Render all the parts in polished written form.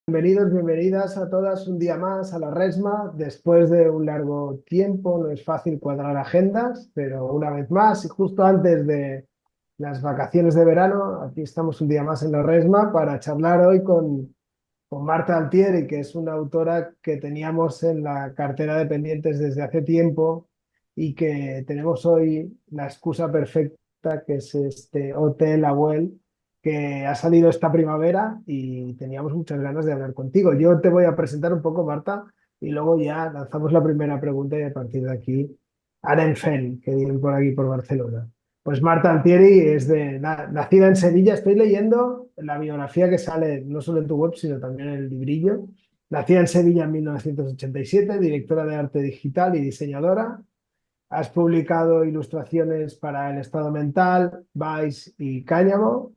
Bienvenidos, bienvenidas a todas un día más a la Resma. Después de un largo tiempo, no es fácil cuadrar agendas, pero una vez más y justo antes de las vacaciones de verano, aquí estamos un día más en la Resma para charlar hoy con Marta Altieri, que es una autora que teníamos en la cartera de pendientes desde hace tiempo y que tenemos hoy la excusa perfecta, que es este Hotel Abuel, que ha salido esta primavera y teníamos muchas ganas de hablar contigo. Yo te voy a presentar un poco, Marta, y luego ya lanzamos la primera pregunta y a partir de aquí, Arenfell, que viven por aquí, por Barcelona. Pues Marta Altieri es nacida en Sevilla. Estoy leyendo la biografía que sale no solo en tu web, sino también en el librillo. Nacida en Sevilla en 1987, directora de arte digital y diseñadora. Has publicado ilustraciones para El Estado Mental, Vice y Cáñamo.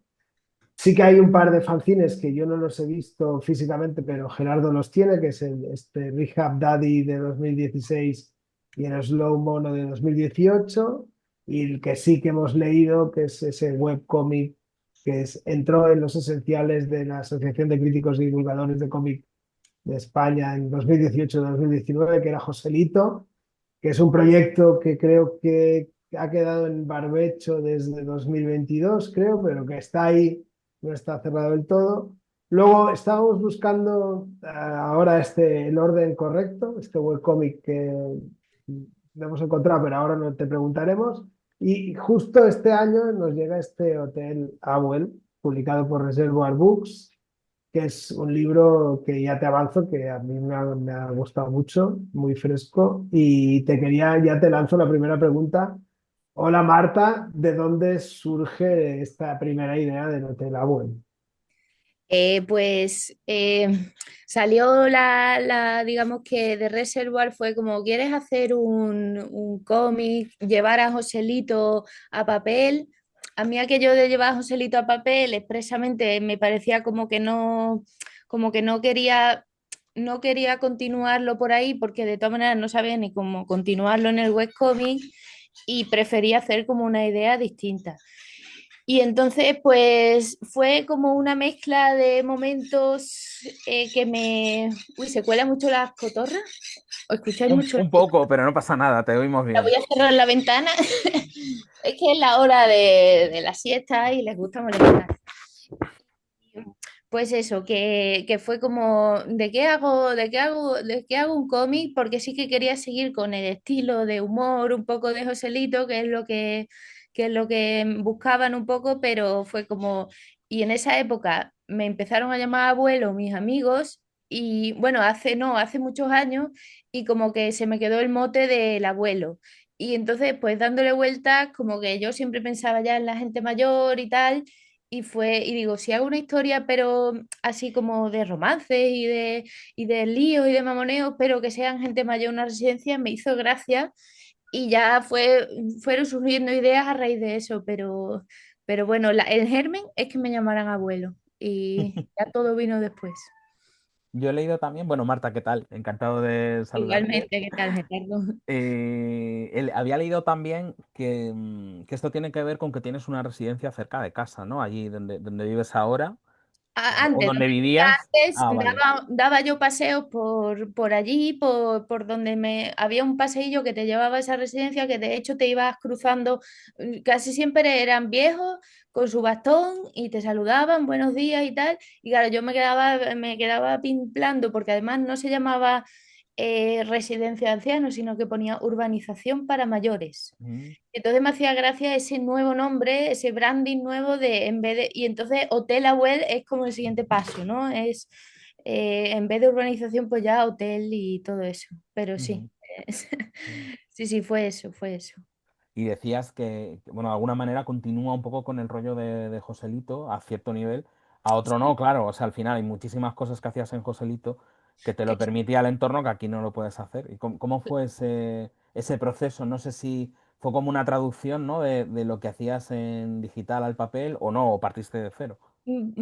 Sí que hay un par de fanzines que yo no los he visto físicamente, pero Gerardo los tiene, que es este Rehab Daddy de 2016 y el Slow Mono de 2018, y el que sí que hemos leído, que es ese webcómic entró en los esenciales de la Asociación de Críticos y Divulgadores de Cómic de España en 2018-2019, que era Joselito, que es un proyecto que creo que ha quedado en barbecho desde 2022, creo, pero que está ahí, no está cerrado del todo. Luego estábamos buscando ahora el orden correcto, este webcomic que no hemos encontrado, pero ahora no te preguntaremos. Y justo este año nos llega este Hotel Abuel, publicado por Reservoir Books, que es un libro que ya te avanzo, que a mí me ha gustado mucho, muy fresco. Y ya te lanzo la primera pregunta. Hola Marta, ¿de dónde surge esta primera idea de Hotel Abuelo? Pues salió digamos que de Reservoir fue como, ¿quieres hacer un cómic, llevar a Joselito a papel? A mí aquello de llevar a Joselito a papel expresamente me parecía como que no quería continuarlo por ahí porque de todas maneras no sabía ni cómo continuarlo en el webcomic y prefería hacer como una idea distinta. Y entonces, pues fue como una mezcla de momentos que me... Uy, ¿se cuela mucho las cotorras? ¿O escucháis mucho? Un poco, pero no pasa nada, te oímos La voy bien. a cerrar la ventana. Es que es la hora de la siesta y les gusta molestar. Pues eso, que fue como, ¿de qué hago un cómic? Porque sí que quería seguir con el estilo de humor un poco de Joselito, que es lo que buscaban un poco, pero fue como, y en esa época me empezaron a llamar abuelo mis amigos, y bueno, hace muchos años, y como que se me quedó el mote del abuelo. Y entonces, pues dándole vueltas, como que yo siempre pensaba ya en la gente mayor y tal. Y digo, si hago una historia, pero así como de romances y de líos y de mamoneos, pero que sean gente mayor en una residencia, me hizo gracia y fueron surgiendo ideas a raíz de eso, pero bueno, el germen es que me llamaran abuelo y ya todo vino después. Yo he leído también, bueno, Marta, ¿qué tal? Encantado de saludarte. Igualmente, ¿qué tal, Gerardo? Había leído también que esto tiene que ver con que tienes una residencia cerca de casa, ¿no? Allí donde vives ahora, o Antes, donde donde vivía vivías. antes, Ah, vale. daba yo paseos por allí, por donde había un paseillo que te llevaba a esa residencia, que de hecho te ibas cruzando, casi siempre eran viejos con su bastón y te saludaban, buenos días y tal. Y claro, me quedaba pimplando porque además no se llamaba residencia de ancianos, sino que ponía urbanización para mayores. Mm. Entonces me hacía gracia ese nuevo nombre, ese branding nuevo y entonces Hotel Abuel es como el siguiente paso, ¿no? Es en vez de urbanización, pues ya hotel y todo eso. Pero sí, Ujú. Mm. sí, sí, fue eso, fue eso. Y decías bueno, de alguna manera continúa un poco con el rollo de Joselito a cierto nivel, a otro no, claro, o sea, al final hay muchísimas cosas que hacías en Joselito que te lo permitía el entorno que aquí no lo puedes hacer. ¿Y cómo fue ese proceso? No sé si fue como una traducción, ¿no? de lo que hacías en digital al papel o no, o partiste de cero.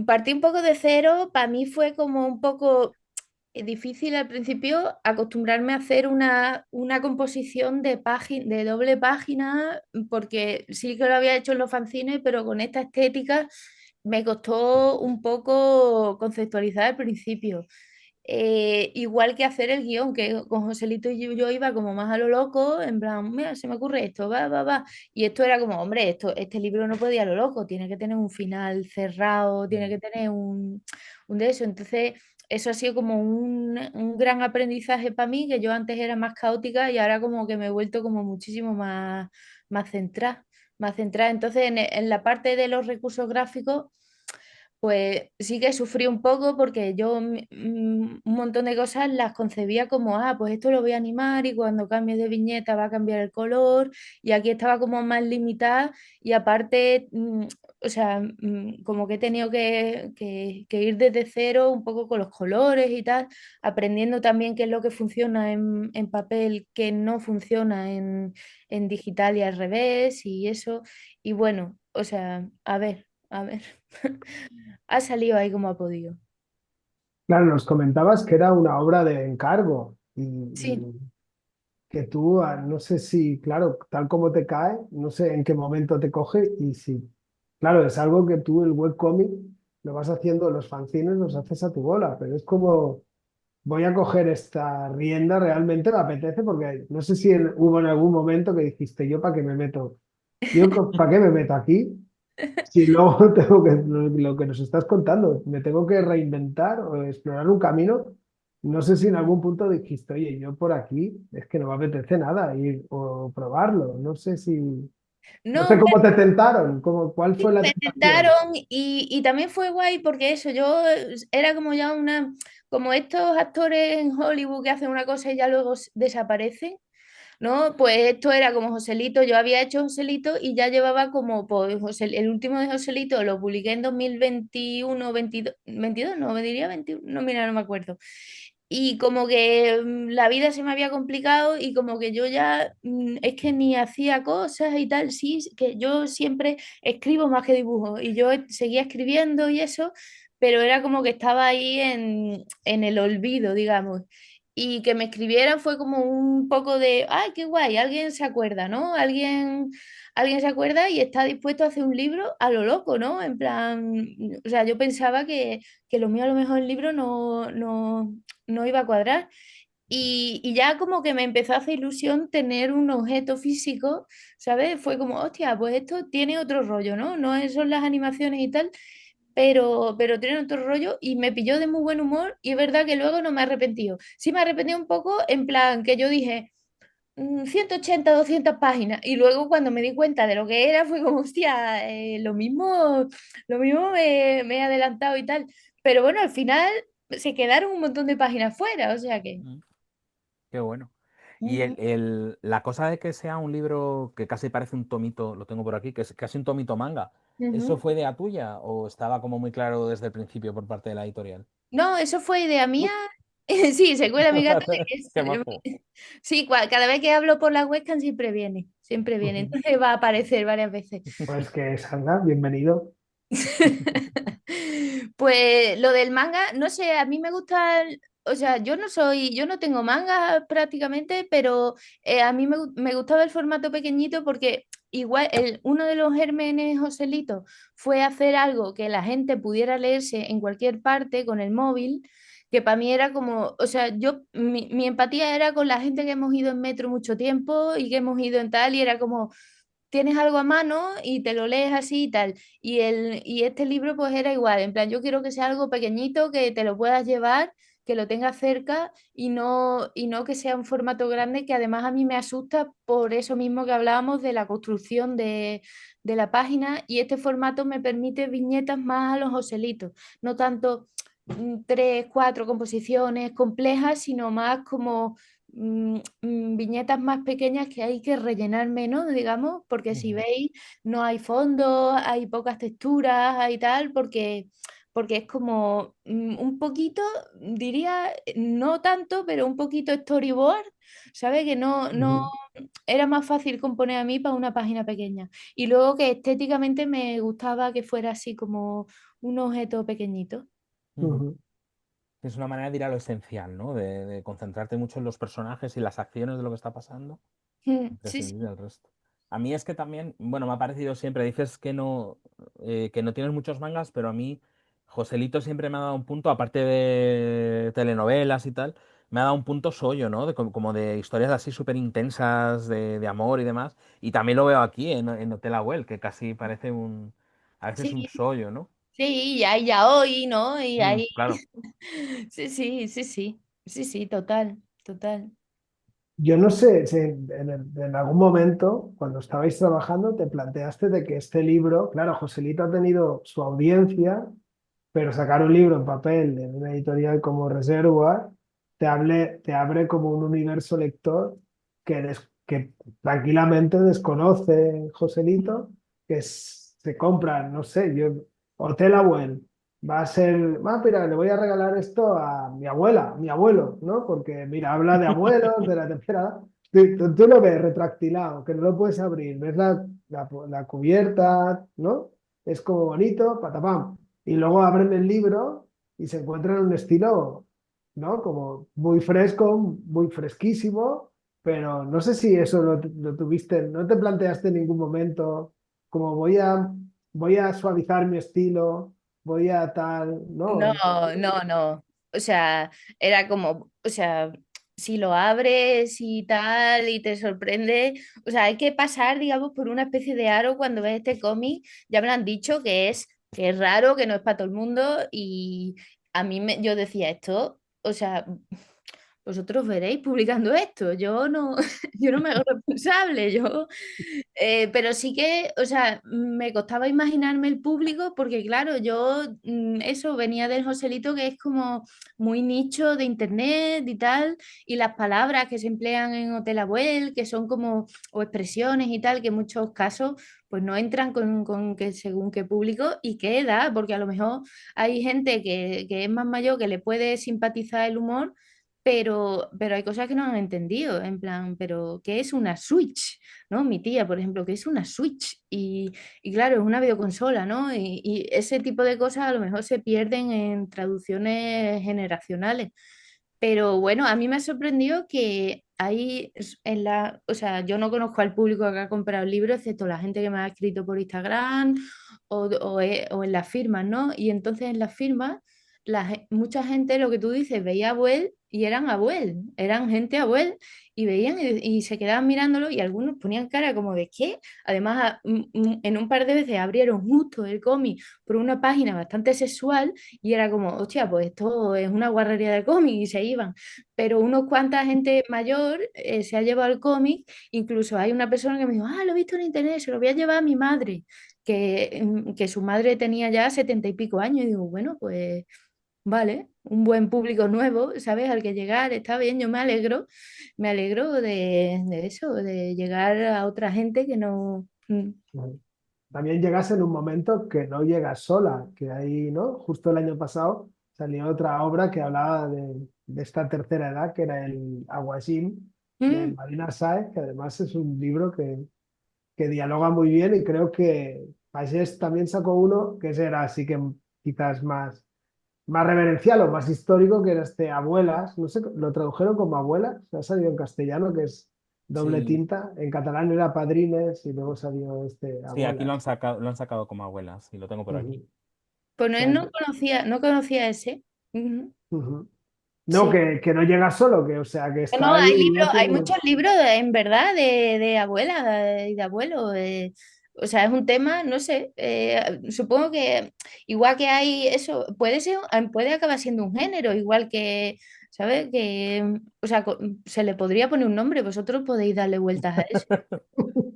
Partí un poco de cero, para mí fue como un poco difícil al principio acostumbrarme a hacer una composición de doble página, porque sí que lo había hecho en los fanzines, pero con esta estética me costó un poco conceptualizar al principio. Igual que hacer el guión, que con Joselito y yo iba como más a lo loco, en plan, mira, se me ocurre esto, va, va, va. Y esto era como, hombre, este libro no puede ir a lo loco, tiene que tener un final cerrado, tiene Mm. que tener un de eso. Entonces, eso ha sido como un gran aprendizaje para mí, que yo antes era más caótica y ahora como que me he vuelto como muchísimo más centrada, más centrada. Entonces, en la parte de los recursos gráficos pues sí que sufrí un poco porque yo un montón de cosas las concebía como, pues esto lo voy a animar y cuando cambie de viñeta va a cambiar el color y aquí estaba como más limitada y aparte, o sea, como que he tenido que ir desde cero un poco con los colores y tal, aprendiendo también qué es lo que funciona en papel, qué no funciona en digital y al revés y eso. Y bueno, o sea, a ver, a ver. Ha salido ahí como ha podido. Claro, nos comentabas que era una obra de encargo Sí, y que tú, no sé si, claro, tal como te cae, no sé en qué momento te coge y si, claro, es algo que tú el webcómic lo vas haciendo, los fanzines los haces a tu bola, pero es como, voy a coger esta rienda, realmente me apetece porque no sé si hubo en algún momento que dijiste, yo para qué me meto, yo para qué me meto aquí. Si luego tengo que, lo que nos estás contando, me tengo que reinventar o explorar un camino. No sé si en algún punto dijiste, oye, yo por aquí es que no me apetece nada ir o probarlo. No sé si, no no, sé cómo te tentaron, cuál fue la me tentación. tentaron y también fue guay porque eso, yo era como ya como estos actores en Hollywood que hacen una cosa y ya luego desaparecen, ¿no? Pues esto era como Joselito, yo había hecho Joselito y ya llevaba como, pues, el último de Joselito lo publiqué en 2021, 22, 22 no, me diría 21, no, mira, no me acuerdo. Y como que la vida se me había complicado y como que yo ya es que ni hacía cosas y tal, sí, que yo siempre escribo más que dibujo y yo seguía escribiendo y eso, pero era como que estaba ahí en el olvido, digamos. Y que me escribieran fue como un poco de, ay, qué guay, alguien se acuerda, ¿no? Alguien se acuerda y está dispuesto a hacer un libro a lo loco, ¿no? En plan, o sea, yo pensaba que lo mío a lo mejor el libro no iba a cuadrar. Y ya como que me empezó a hacer ilusión tener un objeto físico, ¿sabes? Fue como, hostia, pues esto tiene otro rollo, ¿no? Son las animaciones y tal, pero tiene otro rollo y me pilló de muy buen humor y es verdad que luego no me he arrepentido. Sí me arrepentí un poco en plan que yo dije 180, 200 páginas y luego cuando me di cuenta de lo que era fue como, hostia, lo mismo me he adelantado y tal. Pero bueno, al final se quedaron un montón de páginas fuera, o sea que... Mm. Qué bueno. Y Ujú, la cosa de que sea un libro que casi parece un tomito, lo tengo por aquí, que es casi un tomito manga, ¿eso ujú. fue idea tuya o estaba como muy claro desde el principio por parte de la editorial? No, eso fue idea mía. Sí, se cuela mi gato. Qué majo. Sí, cada vez que hablo por la webcam siempre viene, siempre viene. Entonces va a aparecer varias veces. Pues que salga, bienvenido. Pues lo del manga, no sé, a mí me gusta, o sea, yo no tengo manga prácticamente, pero a mí me gustaba el formato pequeñito porque igual uno de los gérmenes, Joselito, fue hacer algo que la gente pudiera leerse en cualquier parte con el móvil, que para mí era como, o sea, mi empatía era con la gente que hemos ido en metro mucho tiempo y que hemos ido en tal, y era como tienes algo a mano y te lo lees así y tal. Y este libro pues era igual, en plan, yo quiero que sea algo pequeñito, que te lo puedas llevar, que lo tengas cerca y no que sea un formato grande, que además a mí me asusta por eso mismo que hablábamos de la construcción de la página y este formato me permite viñetas más a los Joselitos, no tanto tres, cuatro composiciones complejas, sino más como viñetas más pequeñas que hay que rellenar menos, digamos, porque si Ujú, veis, no hay fondos, hay pocas texturas, hay tal, porque es como un poquito, diría, no tanto, pero un poquito storyboard, ¿sabes? Que no Ujú, era más fácil componer a mí para una página pequeña. Y luego que estéticamente me gustaba que fuera así como un objeto pequeñito. ujú. ujú. Es una manera de ir a lo esencial, ¿no? De concentrarte mucho en los personajes y las acciones de lo que está pasando y Sí, prescindir sí. del resto. A mí es que también, bueno, me ha parecido siempre, dices que no, que no tienes muchos mangas, pero a mí Joselito siempre me ha dado un punto, aparte de telenovelas y tal, me ha dado un punto sollo, ¿no? Como de historias así súper intensas de amor y demás. Y también lo veo aquí en Hotel Abuel, que casi parece a veces Sí, un sollo, ¿no? sí, y hay ya hoy, ¿no? Y hay... Claro. Sí, sí, sí, sí, sí, sí, total, total. Yo no sé si en algún momento, cuando estabais trabajando, te planteaste de que este libro, claro, Joselito ha tenido su audiencia, pero sacar un libro en papel en una editorial como Reservoir te abre como un universo lector que tranquilamente desconoce Joselito, se compra, no sé, yo, Hotel Abuel, va a ser, mira, le voy a regalar esto a mi abuela, mi abuelo, ¿no? Porque, mira, habla de abuelos, de la tercera edad. Tú lo ves retractilado, que no lo puedes abrir, ves la cubierta, ¿no? Es como bonito, patapam. Y luego abren el libro y se encuentran un estilo, ¿no? Como muy fresco, muy fresquísimo, pero no sé si eso lo tuviste, no te planteaste en ningún momento como voy a suavizar mi estilo, voy a tal, No, no. no, no. O sea, era como, o sea, si lo abres y tal y te sorprende, o sea, hay que pasar, digamos, por una especie de aro cuando ves este cómic. Ya me lo han dicho que es raro, que no es para todo el mundo y yo decía esto, o sea, vosotros veréis publicando esto. Yo no, yo no me hago responsable, pero sí que, o sea, me costaba imaginarme el público porque, claro, eso venía del Joselito que es como muy nicho de internet y tal, y las palabras que se emplean en Hotel Abuel, que son como, o expresiones y tal, que en muchos casos pues no entran con que según qué público y qué edad, porque a lo mejor hay gente que es más mayor que le puede simpatizar el humor, pero hay cosas que no han entendido, en plan, pero ¿qué es una Switch? ¿No? Mi tía, por ejemplo, que es una Switch y claro, es una videoconsola, ¿no? Y ese tipo de cosas a lo mejor se pierden en traducciones generacionales. Pero bueno, a mí me ha sorprendido que o sea, yo no conozco al público que ha comprado el libro, excepto la gente que me ha escrito por Instagram o en las firmas, ¿no? Y entonces en las firmas, mucha gente, lo que tú dices, veía abuel y eran abuel, eran gente abuel y veían y se quedaban mirándolo y algunos ponían cara como de ¿qué? Además, en un par de veces abrieron justo el cómic por una página bastante sexual y era como, hostia, pues esto es una guarrería de cómic y se iban. Pero unos cuanta gente mayor se ha llevado el cómic, incluso hay una persona que me dijo, lo he visto en internet, se lo voy a llevar a mi madre, que su madre tenía ya 70 y pico años y digo, bueno, pues vale, un buen público nuevo, ¿sabes? Al que llegar, está bien, yo me alegro de eso, de llegar a otra gente que no... También llegas en un momento que no llegas sola, que ahí, ¿no? Justo el año pasado salió otra obra que hablaba de esta tercera edad, que era el Aguasím de Mm, Marina Sáez, que además es un libro que dialoga muy bien y creo que Pagés también sacó uno que será así que quizás más reverencial o más histórico, que era este Abuelas, no sé, lo tradujeron como Abuelas, ha salido en castellano, que es doble Sí, tinta, en catalán era Padrines y luego salió este sí, aquí Abuelas. lo han sacado como abuelas y lo tengo por aquí. Ujú. pues O no, sea, no conocía ese. Ujú. ujú. No, Sí. que no llega solo, que o sea, que No, está ahí hay y libros, hace hay muchos libros en verdad de abuela y de abuelo. O sea, es un tema, no sé, supongo que igual que hay eso, puede acabar siendo un género, igual que, ¿sabes? O sea, se le podría poner un nombre, vosotros podéis darle vueltas a eso.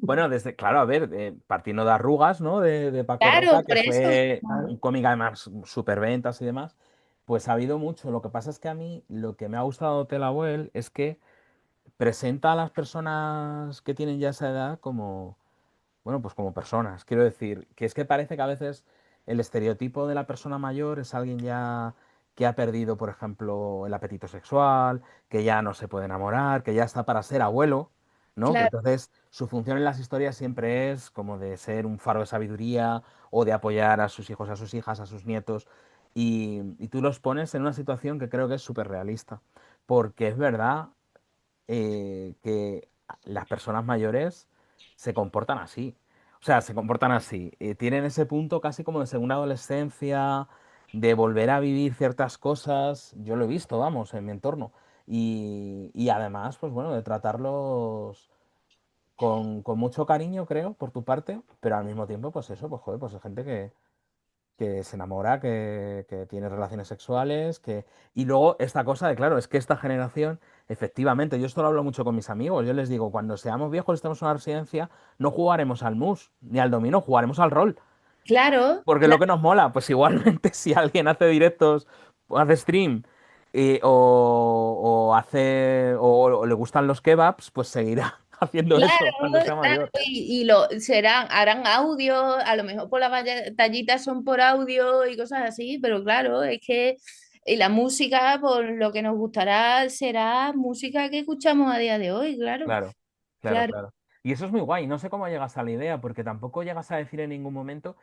Bueno, claro, a ver, partiendo de Arrugas, ¿no? De Paco Claro, Roca, por que eso. fue Claro. un cómic además superventas y demás, pues ha habido mucho. Lo que pasa es que a mí lo que me ha gustado de Telabuel es que presenta a las personas que tienen ya esa edad como, bueno, pues como personas. Quiero decir, que es que parece que a veces el estereotipo de la persona mayor es alguien ya que ha perdido, por ejemplo, el apetito sexual, que ya no se puede enamorar, que ya está para ser abuelo, ¿no? Que Claro, entonces su función en las historias siempre es como de ser un faro de sabiduría o de apoyar a sus hijos, a sus hijas, a sus nietos. Y tú los pones en una situación que creo que es súper realista. Porque es verdad que las personas mayores se comportan así. O sea, se comportan así. Tienen ese punto casi como de segunda adolescencia, de volver a vivir ciertas cosas. Yo lo he visto, vamos, en mi entorno. Y además, pues bueno, de tratarlos con mucho cariño, creo, por tu parte, pero al mismo tiempo, pues eso, pues joder, pues es gente que se enamora, que tiene relaciones sexuales, que... Y luego esta cosa de, claro, es que esta generación, efectivamente, yo esto lo hablo mucho con mis amigos, yo les digo, cuando seamos viejos, estemos en una residencia, no jugaremos al mus ni al dominó, jugaremos al rol, Claro, porque es lo claro. que nos mola, pues igualmente si alguien hace directos, o hace stream, o hace, o le gustan los kebabs, pues seguirá haciendo Claro, eso cuando sea claro, mayor. y harán audio, a lo mejor por las batallitas son por audio y cosas así, pero claro, es que y la música, por lo que nos gustará, será música que escuchamos a día de hoy, claro, Claro, claro, claro. claro. Y eso es muy guay. No sé cómo llegas a la idea, porque tampoco llegas a decir en ningún momento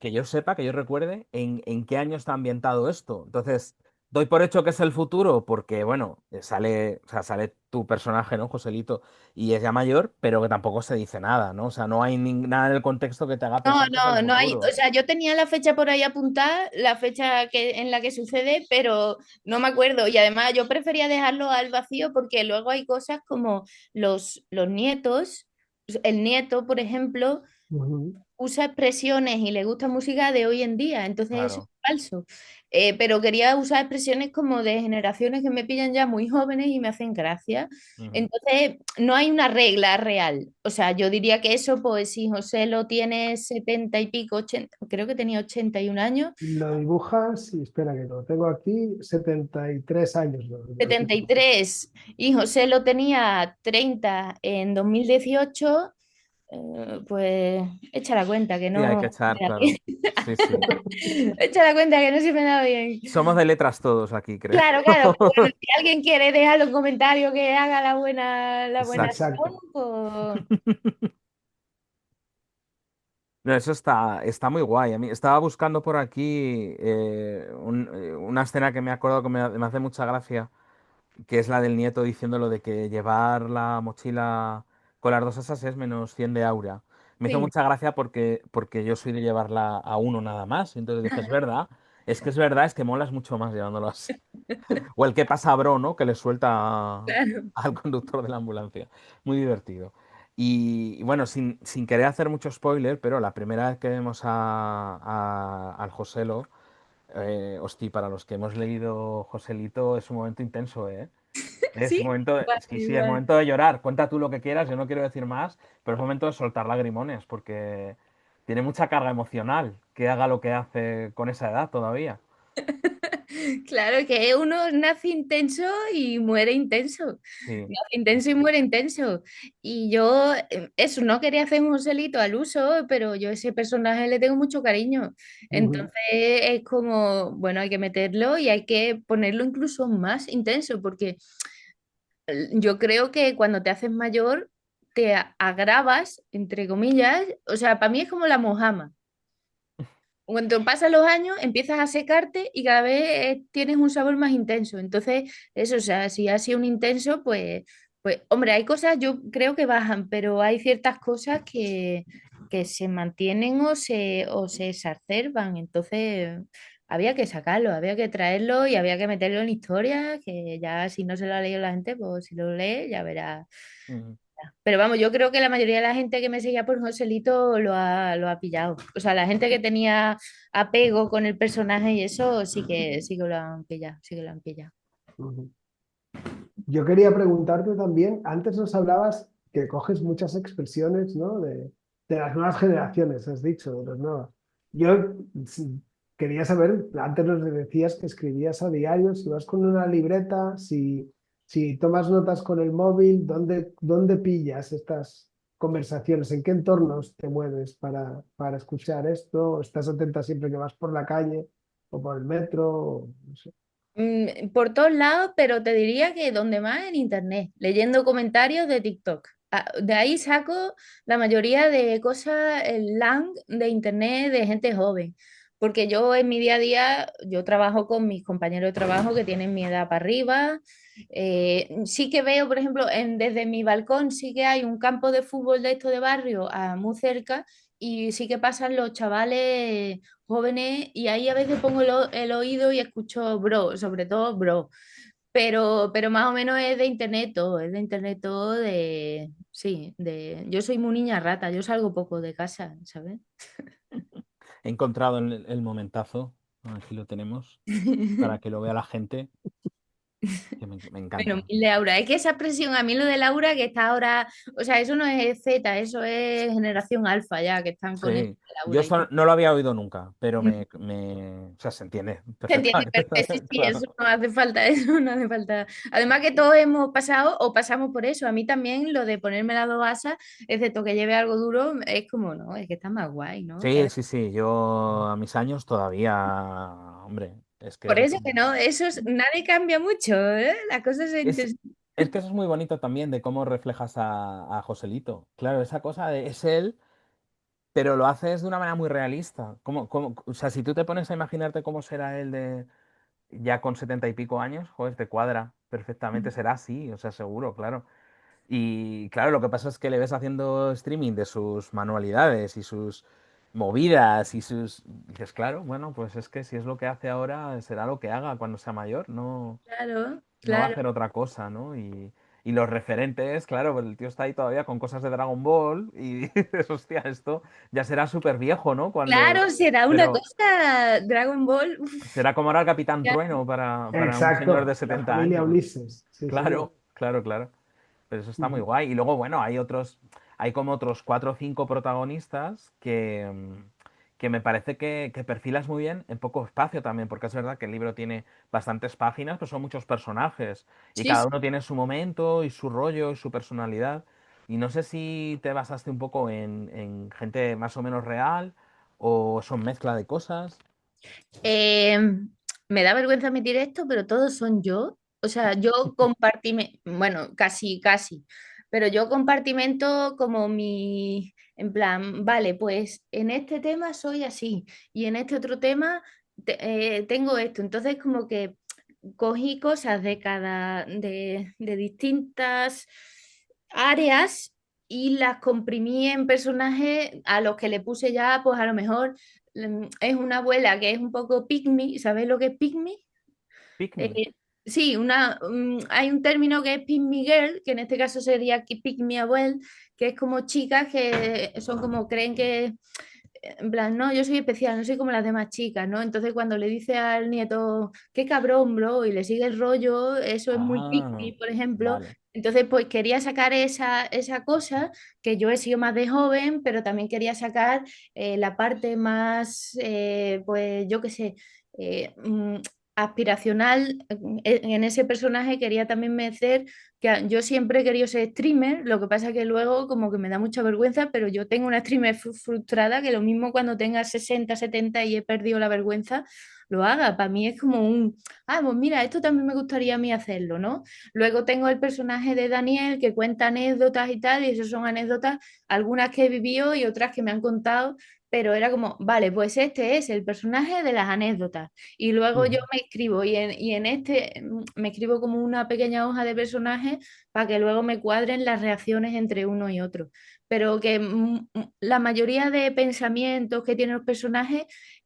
que yo sepa, que yo recuerde en qué año está ambientado esto. Entonces, doy por hecho que es el futuro, porque, bueno, sale, o sea, sale tu personaje, ¿no, Joselito? Y es ya mayor, pero que tampoco se dice nada, ¿no? O sea, no hay nada en el contexto que te haga No, pensar que es el no, no hay, o futuro. sea, yo tenía la fecha por ahí apuntada, la fecha en la que sucede, pero no me acuerdo. Y además yo prefería dejarlo al vacío porque luego hay cosas como los nietos, el nieto, por ejemplo, Ujú. usa expresiones y le gusta música de hoy en día, entonces eso es Claro. falso. Pero quería usar expresiones como de generaciones que me pillan ya muy jóvenes y me hacen gracia. Ujú. Entonces, no hay una regla real. O sea, yo diría que eso, pues si José lo tiene 70 y pico, 80, creo que tenía 81 años, Lo dibujas y espera que lo tengo aquí, 73 años. 73, y José lo tenía 30 en 2018. Pues echa la cuenta que Sí, hay que no se me echar, da claro. bien. Sí, sí. Echa la cuenta que no se me da bien. Somos de letras todos aquí, creo. Claro, claro. Bueno, si alguien quiere dejarle un comentario que haga la buena Exacto. acción, Exacto. pues No, eso está muy guay. A mí estaba buscando por aquí una escena que me acuerdo que me hace mucha gracia, que es la del nieto diciendo lo de que llevar la mochila con las dos asas es menos 100 de aura. Me hizo sí. mucha gracia porque yo soy de llevarla a uno nada más. Y entonces dije, es verdad, es verdad, es que molas mucho más llevándolo así. O el que pasa bro, ¿no? Que le suelta Claro. al conductor de la ambulancia. Muy divertido. Y bueno, sin querer hacer mucho spoiler, pero la primera vez que vemos al Joselo, hosti, para los que hemos leído Joselito, es un momento intenso, ¿eh? Es Sí, un momento, igual, sí, sí, es igual. momento de llorar. Cuenta tú lo que quieras, yo no quiero decir más, pero es momento de soltar lagrimones, porque tiene mucha carga emocional que haga lo que hace con esa edad todavía. Claro que uno nace intenso y muere intenso. Sí, Nace sí, intenso y sí. muere intenso. Y yo, eso, no quería hacer un Joselito al uso, pero yo a ese personaje le tengo mucho cariño. Ujú, Entonces es como, bueno, hay que meterlo y hay que ponerlo incluso más intenso, porque yo creo que cuando te haces mayor te agravas, entre comillas, o sea, para mí es como la mojama. Cuando pasan los años, empiezas a secarte y cada vez tienes un sabor más intenso. Entonces, eso, o sea, si ha sido un intenso, pues, hombre, hay cosas yo creo que bajan, pero hay ciertas cosas que se mantienen o se exacerban. Entonces, había que sacarlo, había que traerlo y había que meterlo en historia, que ya si no se lo ha leído la gente, pues si lo lee, ya verá. Ujú, Pero vamos, yo creo que la mayoría de la gente que me seguía por Joselito lo ha pillado. O sea, la gente que tenía apego con el personaje y eso sí que lo han pillado, sí que lo han pillado. ujú. Yo quería preguntarte también, antes nos hablabas que coges muchas expresiones, ¿no? De las nuevas generaciones, has dicho, de las nuevas. Yo quería saber, antes nos decías que escribías a diario, si vas con una libreta, si tomas notas con el móvil, ¿dónde pillas estas conversaciones? ¿En qué entornos te mueves para escuchar esto? ¿O estás atenta siempre que vas por la calle o por el metro? No sé. Por todos lados, pero te diría que donde más en internet, leyendo comentarios de TikTok. De ahí saco la mayoría de cosas, el slang de internet de gente joven. Porque yo en mi día a día, yo trabajo con mis compañeros de trabajo que tienen mi edad para arriba. Sí que veo, por ejemplo, desde mi balcón sí que hay un campo de fútbol de esto de barrio muy cerca y sí que pasan los chavales jóvenes y ahí a veces pongo el oído y escucho bro, sobre todo bro. Pero más o menos es de internet todo, es de internet todo sí, yo soy muy niña rata, yo salgo poco de casa, ¿sabes? He encontrado el momentazo, aquí lo tenemos, para que lo vea la gente, que me Bueno, encanta. Laura, es que esa expresión, a mí lo de Laura que está ahora, o sea, eso no es Z, eso es generación alfa ya, que están con el Sí, yo Laura y esto tal. no lo había oído nunca, pero Mm. o sea, se entiende Se entiende perfectamente. perfecto, sí, sí, Claro. eso no hace falta, eso no hace falta. Además que todos hemos pasado o pasamos por eso. A mí también lo de ponerme las dos asas, excepto que lleve algo duro, es como, no, es que está más guay, ¿no? Sí, sí, sí, yo a mis años todavía, hombre, es que es Por eso que no, nadie cambia mucho, ¿eh? La cosa es Es, interesante. es que eso es muy bonito también de cómo reflejas a Joselito. Claro, esa cosa es él, pero lo haces de una manera muy realista. O sea, si tú te pones a imaginarte cómo será él de ya con 70 y pico años, joder, te cuadra perfectamente, será así, o sea, seguro, claro. Y claro, lo que pasa es que le ves haciendo streaming de sus manualidades y sus movidas y sus... Dices, claro, bueno, pues es que si es lo que hace ahora, será lo que haga cuando sea mayor, no. Claro, No va a claro. hacer otra cosa, ¿no? Y los referentes, claro, pues el tío está ahí todavía con cosas de Dragon Ball y dices, hostia, esto ya será súper viejo, ¿no? Claro, será una Pero cosa, Dragon Ball, uf, será como ahora el Capitán ya. Trueno para un señor de Exacto, la 70 familia años. Ulises, sí, señor. Claro, claro, claro. Pero eso está muy Ujú. guay. Y luego, bueno, hay como otros cuatro o cinco protagonistas que me parece que perfilas muy bien en poco espacio también, porque es verdad que el libro tiene bastantes páginas, pero son muchos personajes y Sí, cada sí. uno tiene su momento y su rollo y su personalidad. Y no sé si te basaste un poco en gente más o menos real o son mezcla de cosas. Eh, Me da vergüenza admitir esto, pero todos son yo. O sea, yo compartimento, bueno, casi, casi, pero yo compartimento como en plan, vale, pues en este tema soy así y en este otro tema tengo esto. Entonces, como que cogí cosas de distintas áreas y las comprimí en personajes a los que le puse ya, pues a lo mejor es una abuela que es un poco pick me, ¿sabes lo que es pick me? Pick me. Eh, sí, hay un término que es pick me girl, que en este caso sería que pick me abuel, que es como chicas que son como creen que en plan, no, yo soy especial, no soy como las demás chicas, ¿no? Entonces cuando le dice al nieto, qué cabrón, bro, y le sigue el rollo, eso es muy pick Ah, me, por ejemplo. vale. Entonces, pues quería sacar esa cosa, que yo he sido más de joven, pero también quería sacar la parte más, pues yo qué sé, eh, mm, aspiracional. En ese personaje quería también meter que yo siempre he querido ser streamer, lo que pasa es que luego como que me da mucha vergüenza, pero yo tengo una streamer frustrada que lo mismo cuando tenga 60 70 y he perdido la vergüenza, lo haga. Para mí es como pues mira, esto también me gustaría a mí hacerlo, ¿no? Luego tengo el personaje de Daniel que cuenta anécdotas y tal, y esas son anécdotas, algunas que he vivido y otras que me han contado. Pero era como, vale, pues este es el personaje de las anécdotas. Y luego yo Ujú. me escribo y en este me escribo como una pequeña hoja de personajes para que luego me cuadren las reacciones entre uno y otro. Pero que la mayoría de pensamientos que tienen los personajes,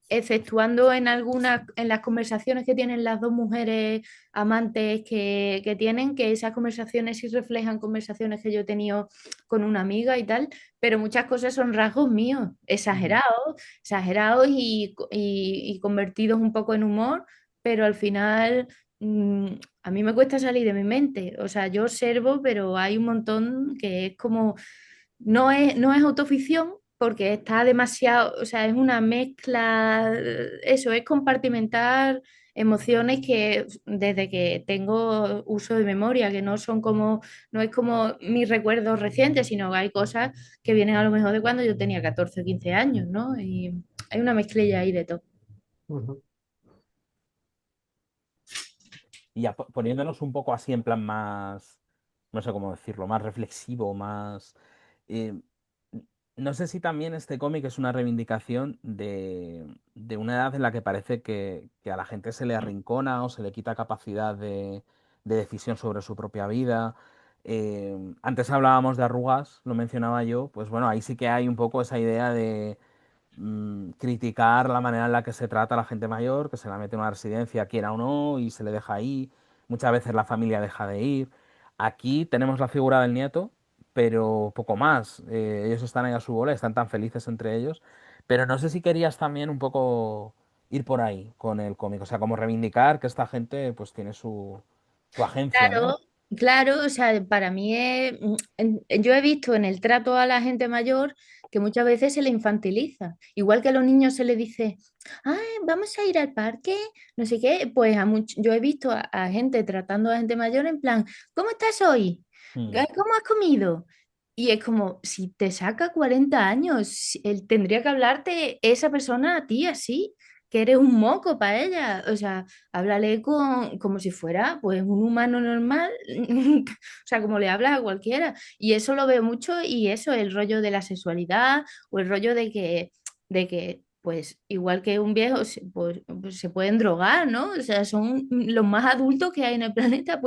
exceptuando en las conversaciones que tienen las dos mujeres amantes que tienen, que esas conversaciones sí reflejan conversaciones que yo he tenido con una amiga y tal, pero muchas cosas son rasgos míos, Ujú. exagerados y convertidos un poco en humor, pero al final a mí me cuesta salir de mi mente. O sea, yo observo, pero hay un montón que es como, no es autoficción porque está demasiado, o sea, es una mezcla, eso es compartimentar emociones que desde que tengo uso de memoria, que no son como, no es como mis recuerdos recientes, sino que hay cosas que vienen a lo mejor de cuando yo tenía 14 o 15 años, ¿no? Y hay una mezclilla ahí de todo. Ujú. Y ya poniéndonos un poco así en plan más, no sé cómo decirlo, más reflexivo, más... eh, no sé si también este cómic es una reivindicación de una edad en la que parece que a la gente se le arrincona o se le quita capacidad de decisión sobre su propia vida. Antes hablábamos de arrugas, lo mencionaba yo, pues bueno, ahí sí que hay un poco esa idea de criticar la manera en la que se trata a la gente mayor, que se la mete en una residencia, quiera o no, y se le deja ahí. Muchas veces la familia deja de ir. Aquí tenemos la figura del nieto, pero poco más. Ellos están ahí a su bola, están tan felices entre ellos. Pero no sé si querías también un poco ir por ahí con el cómic, o sea, como reivindicar que esta gente pues tiene su agencia, ¿no? Claro, claro, o sea, para mí yo he visto en el trato a la gente mayor que muchas veces se le infantiliza. Igual que a los niños se les dice, ay, vamos a ir al parque, no sé qué, pues yo he visto a gente tratando a gente mayor en plan, ¿cómo estás hoy? Mm, ¿Cómo has comido? Y es como, si te saca 40 años, él tendría que hablarte esa persona a ti así, que eres un moco para ella. O sea, háblale como si fuera pues un humano normal, o sea, como le hablas a cualquiera. Y eso lo veo mucho y eso, el rollo de la sexualidad o el rollo de que pues igual que un viejo, pues, se pueden drogar, ¿no? O sea, son los más adultos que hay en el planeta,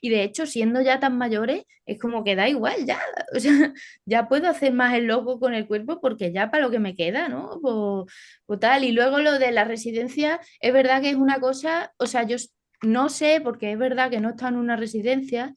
y de hecho, siendo ya tan mayores, es como que da igual ya, o sea, ya puedo hacer más el loco con el cuerpo porque ya para lo que me queda, ¿no? Pues tal. Y luego lo de la residencia, es verdad que es una cosa, o sea, no sé, porque es verdad que no está en una residencia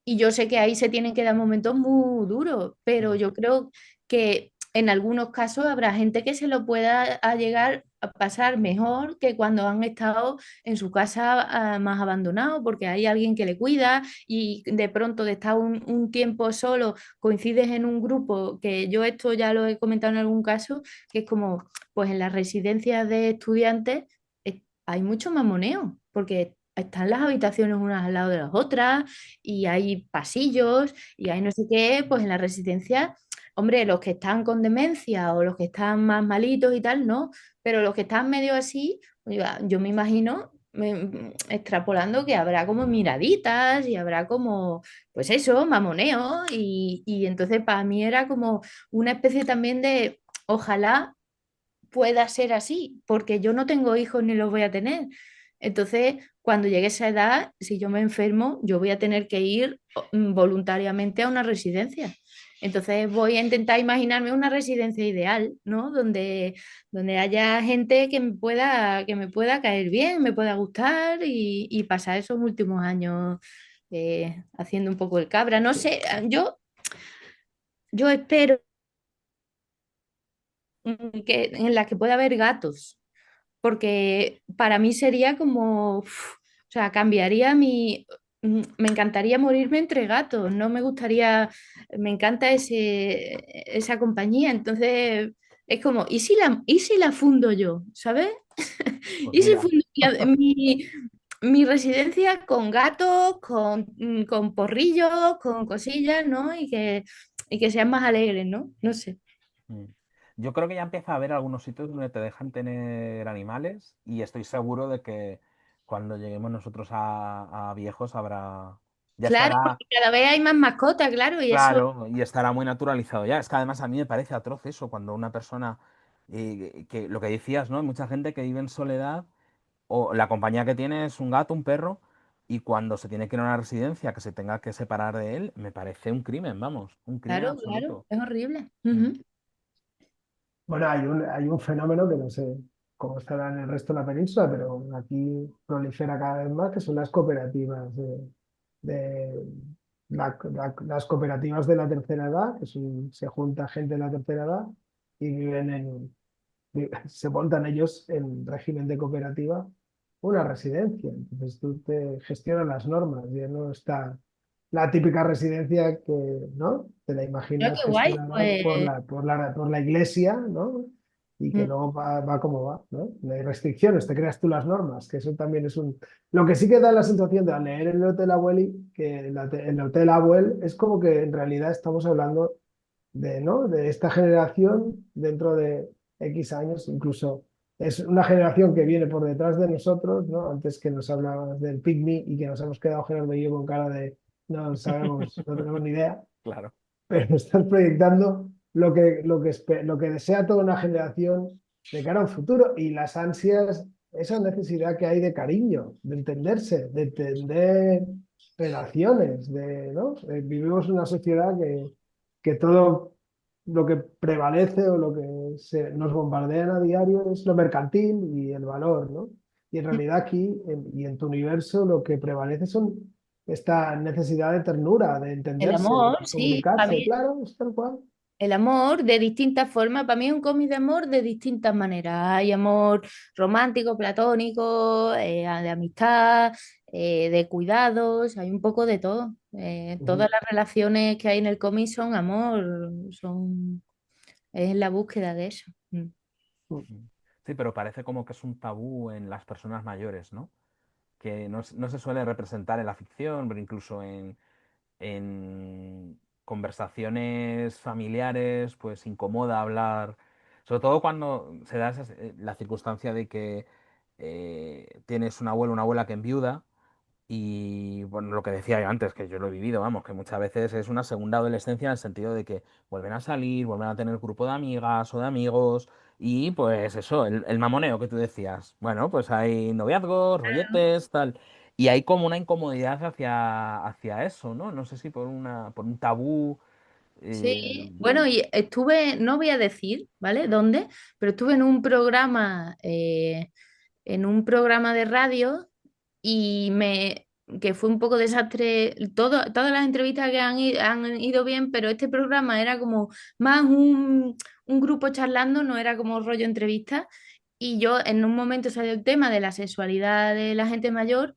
y yo sé que ahí se tienen que dar momentos muy duros, pero mm. yo creo que en algunos casos habrá gente que se lo pueda llegar a pasar mejor que cuando han estado en su casa más abandonado, porque hay alguien que le cuida y de pronto de estar un tiempo solo coincides en un grupo, que yo esto ya lo he comentado en algún caso, que es como, pues en las residencias de estudiantes hay mucho mamoneo, porque están las habitaciones unas al lado de las otras y hay pasillos y hay no sé qué, pues en la residencia, hombre, los que están con demencia o los que están más malitos y tal, no, pero los que están medio así, yo me imagino extrapolando que habrá como miraditas y habrá como, pues eso, mamoneo y entonces para mí era como una especie también de, ojalá pueda ser así, porque yo no tengo hijos ni los voy a tener. Entonces, cuando llegue esa edad, si yo me enfermo, yo voy a tener que ir voluntariamente a una residencia. Entonces voy a intentar imaginarme una residencia ideal, ¿no? Donde haya gente que me pueda caer bien, me pueda gustar y pasar esos últimos años haciendo un poco el cabra. No sé, yo espero en las que pueda haber gatos, porque para mí sería como, o sea, me encantaría morirme entre gatos, no me gustaría, me encanta esa compañía, entonces es como, ¿y si la fundo yo? ¿Sabes? Pues ¿Y si mira. fundo mi residencia con gatos, con porrillos, con cosillas, ¿no? Y que sean más alegres, ¿no? No sé. Mm. Yo creo que ya empieza a haber algunos sitios donde te dejan tener animales y estoy seguro de que cuando lleguemos nosotros a viejos habrá, ya Claro, estará, porque cada vez hay más mascotas, claro, y eso. claro, y estará muy naturalizado ya. Es que además a mí me parece atroz eso, cuando una persona, que lo que decías, ¿no? Hay mucha gente que vive en soledad o la compañía que tiene es un gato, un perro, y cuando se tiene que ir a una residencia que se tenga que separar de él, me parece un crimen, vamos, un crimen Claro, claro, absoluto. es horrible. Mm. Ujú. Bueno, hay un fenómeno que no sé cómo estará en el resto de la península, pero aquí prolifera cada vez más, que son las cooperativas las cooperativas de la tercera edad, se junta gente de la tercera edad y se montan ellos en régimen de cooperativa una residencia. Entonces tú te gestionas las normas, ya no está la típica residencia que, ¿no? Te la No, imaginas qué guay, gestionada pues. por la iglesia, ¿no? Y que mm, luego va como va, ¿no? No hay restricciones, te creas tú las normas, que eso también es un... Lo que sí que da la sensación de al leer el Hotel Abueli, que el Hotel Abuel es como que en realidad estamos hablando ¿no? De esta generación dentro de X años, incluso es una generación que viene por detrás de nosotros, ¿no? Antes que nos hablabas del pygmy y que nos hemos quedado Gerardo y yo con cara de no sabemos, no tenemos ni idea, Claro. pero estás proyectando lo que desea toda una generación de cara a un futuro y las ansias, esa necesidad que hay de cariño, de entenderse, de entender. relaciones, ¿no? Vivimos en una sociedad que todo lo que prevalece o lo que nos bombardean a diario es lo mercantil y el valor, ¿no? Y en realidad aquí y en tu universo lo que prevalece son esta necesidad de ternura, de El entenderse, de amor, sí, para comunicarse, mí claro, es tal cual. el amor de distintas formas, para mí es un cómic de amor de distintas maneras. Hay amor romántico, platónico, de amistad, de cuidados, hay un poco de todo. Todas Ujú. las relaciones que hay en el cómic son amor, es la búsqueda de eso. Mm. Mm. Sí, pero parece como que es un tabú en las personas mayores, ¿no? Que no se suele representar en la ficción, pero incluso en conversaciones familiares, pues incomoda hablar, sobre todo cuando se da la circunstancia de que tienes un abuelo o una abuela que enviuda. Y bueno, lo que decía yo antes, que yo lo he vivido, vamos, que muchas veces es una segunda adolescencia en el sentido de que vuelven a salir, vuelven a tener grupo de amigas o de amigos, y pues eso, el mamoneo que tú decías. Bueno, pues hay noviazgos, rolletes, tal. Y hay como una incomodidad hacia eso, ¿no? No sé si por un tabú. eh, Sí, bueno, y estuve, no voy a decir, ¿vale? ¿Dónde? Pero estuve en un programa de radio y que fue un poco desastre. Todas las entrevistas que han ido bien, pero este programa era como más un grupo charlando, no era como rollo entrevista. Y yo en un momento salió el tema de la sexualidad de la gente mayor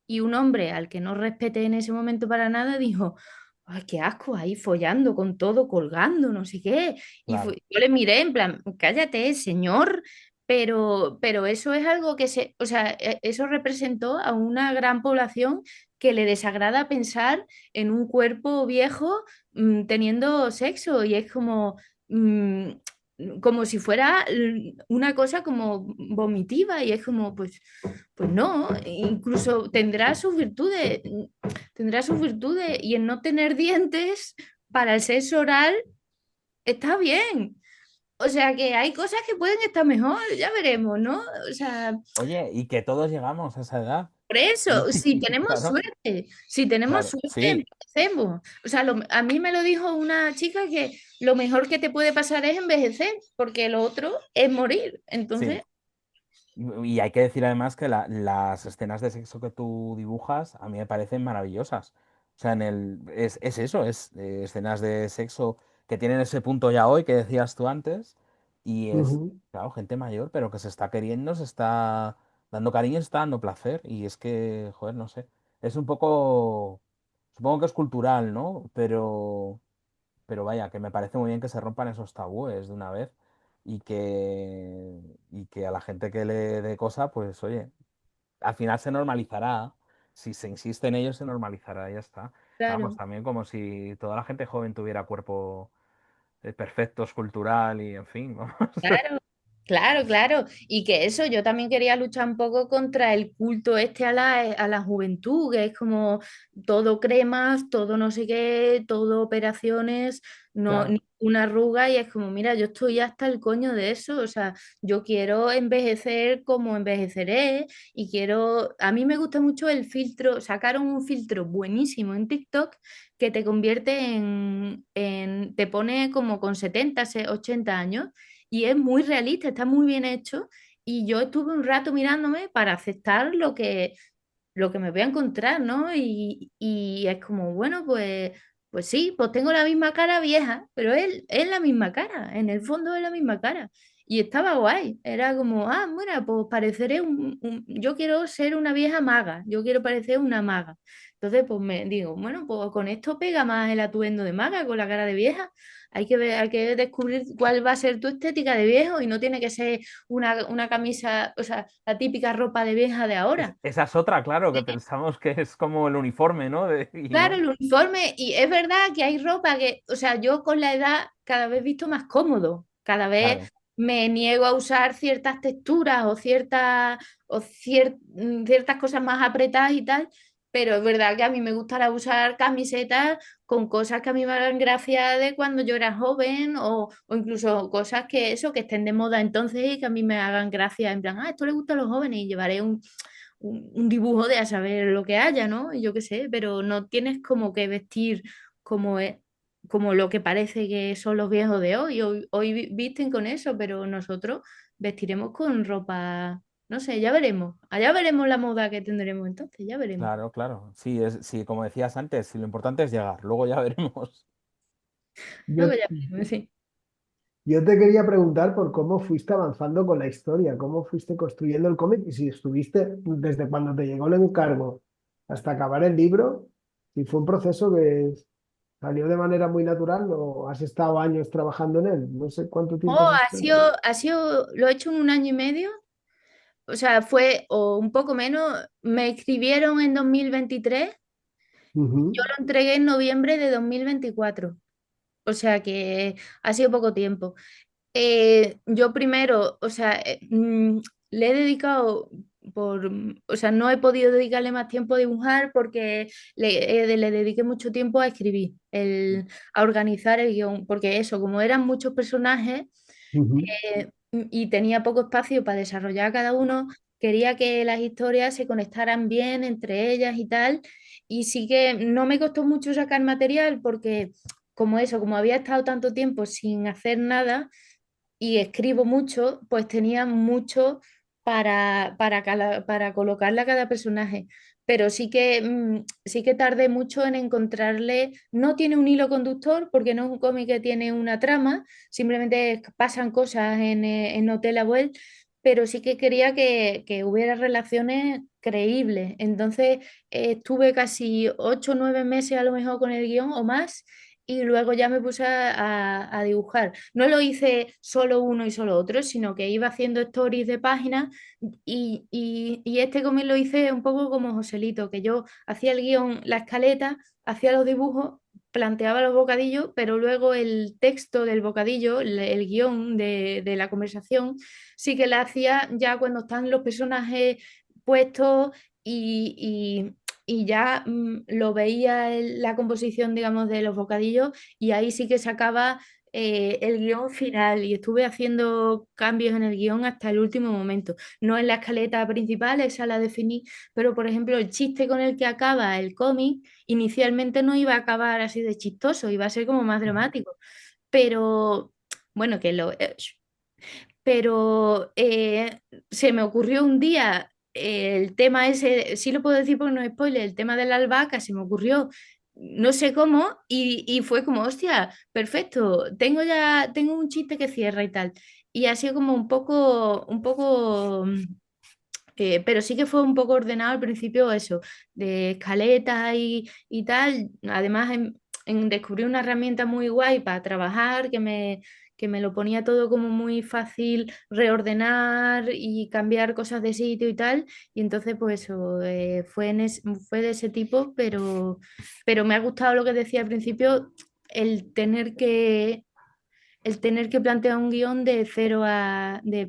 y un hombre al que no respeté en ese momento para nada dijo, ay, qué asco, ahí follando con todo, colgando, no sé qué. claro, Yo le miré en plan, cállate, señor, pero eso es algo o sea, eso representó a una gran población que le desagrada pensar en un cuerpo viejo teniendo sexo y es mm, como si fuera una cosa como vomitiva y es como, pues no, incluso tendrá sus virtudes y el no tener dientes para el sexo oral está bien. O sea que hay cosas que pueden estar mejor, ya veremos, ¿no? O sea, oye, y que todos llegamos a esa edad. por Y eso, claro, si tenemos claro, suerte, sí. empecemos. O sea, a mí me lo dijo una chica que lo mejor que te puede pasar es envejecer, porque lo otro es morir. Entonces, Sí. Y hay que decir además que las escenas de sexo que tú dibujas a mí me parecen maravillosas. O sea, es eso, es escenas de sexo que tienen ese punto ya hoy que decías tú antes. Y es, Ujú. claro, gente mayor, pero que se está queriendo, se está dando cariño, se está dando placer. Y es que, joder, no sé. Es un poco, supongo que es cultural, ¿no? Pero vaya, que me parece muy bien que se rompan esos tabúes de una vez y que a la gente que le dé cosa, pues oye, al final se normalizará. Si se insiste en ello, se normalizará, y ya está. Vamos, claro. también como si toda la gente joven tuviera cuerpo perfecto, escultural y en fin, vamos. Claro, claro, claro. Y que eso, yo también quería luchar un poco contra el culto este a a la juventud, que es como todo cremas, todo no sé qué, todo operaciones, no, Claro. ni una arruga, y es como, mira, yo estoy hasta el coño de eso. O sea, yo quiero envejecer como envejeceré, y quiero, a mí me gusta mucho el filtro, sacaron un filtro buenísimo en TikTok que te convierte te pone como con 70 80 años y es muy realista, está muy bien hecho. Y yo estuve un rato mirándome para aceptar lo que me voy a encontrar, ¿no? Y es como, bueno, pues sí, pues tengo la misma cara vieja, pero es la misma cara, en el fondo es la misma cara. Y estaba guay, era como, ah, mira, pues pareceré yo quiero ser una vieja maga, yo quiero parecer una maga. Entonces, pues me digo, bueno, pues con esto pega más el atuendo de maga, con la cara de vieja. Hay que ver, hay que descubrir cuál va a ser tu estética de viejo y no tiene que ser una camisa, o sea, la típica ropa de vieja de ahora. Esa es otra, claro, que pensamos que es como el uniforme, ¿no? Y Claro, no, el uniforme, y es verdad que hay ropa que, o sea, yo con la edad cada vez visto más cómodo, cada vez claro. me niego a usar ciertas texturas ciertas cosas más apretadas y tal, pero es verdad que a mí me gustará usar camisetas con cosas que a mí me hagan gracia de cuando yo era joven o incluso cosas que eso, que estén de moda entonces y que a mí me hagan gracia en plan, ah, esto le gusta a los jóvenes y llevaré un dibujo de a saber lo que haya, ¿no? Yo qué sé, pero no tienes como que vestir como, como lo que parece que son los viejos de hoy. Hoy visten con eso, pero nosotros vestiremos con ropa, no sé, ya veremos. Allá veremos la moda que tendremos entonces, ya veremos. Claro, claro. Sí, sí, como decías antes, si lo importante es llegar, luego ya veremos. Yo, Luego ya veremos, sí. yo te quería preguntar por cómo fuiste avanzando con la historia, cómo fuiste construyendo el cómic y si estuviste desde cuando te llegó el encargo hasta acabar el libro, si fue un proceso que salió de manera muy natural o has estado años trabajando en él. No sé cuánto Oh, tiempo has estado. lo he hecho en un año y medio, o sea, fue o un poco menos, me escribieron en 2023, yo Ujú, lo entregué en noviembre de 2024, o sea que ha sido poco tiempo. Yo primero, o sea, le he dedicado o sea, no he podido dedicarle más tiempo a dibujar porque le dediqué mucho tiempo a escribir, a organizar el guión, porque eso, como eran muchos personajes ujú, y tenía poco espacio para desarrollar cada uno, quería que las historias se conectaran bien entre ellas y tal, y sí que no me costó mucho sacar material porque como eso, como había estado tanto tiempo sin hacer nada, y escribo mucho, pues tenía mucho para colocarle a cada personaje. Pero sí que tardé mucho en encontrarle. No tiene un hilo conductor porque no es un cómic que tiene una trama, simplemente pasan cosas en Hotel Abuel, pero sí que quería que hubiera relaciones creíbles. Entonces estuve casi 8 o 9 meses a lo mejor con el guión o más y luego ya me puse a dibujar. No lo hice solo uno y solo otro, sino que iba haciendo stories de páginas y este cómic lo hice un poco como Joselito, que yo hacía el guión, la escaleta, hacía los dibujos, planteaba los bocadillos, pero luego el texto del bocadillo, el guión de la conversación, sí que la hacía ya cuando están los personajes puestos y, y ya lo veía la composición, digamos, de los bocadillos y ahí sí que sacaba el guión final y estuve haciendo cambios en el guión hasta el último momento. No en la escaleta principal, esa la definí, pero por ejemplo el chiste con el que acaba el cómic inicialmente no iba a acabar así de chistoso, iba a ser como más dramático, pero bueno, que lo... pero se me ocurrió un día el tema ese, sí lo puedo decir porque no es spoiler, el tema de la albahaca se me ocurrió no sé cómo y fue como, hostia, perfecto, tengo un chiste que cierra y tal. Y ha sido como un poco pero sí que fue un poco ordenado al principio eso, de escaletas y tal. Además, descubrí una herramienta muy guay para trabajar que me lo ponía todo como muy fácil reordenar y cambiar cosas de sitio y tal. Y entonces, pues eso, fue de ese tipo, pero me ha gustado lo que decía al principio, el tener que el tener que plantear un guión de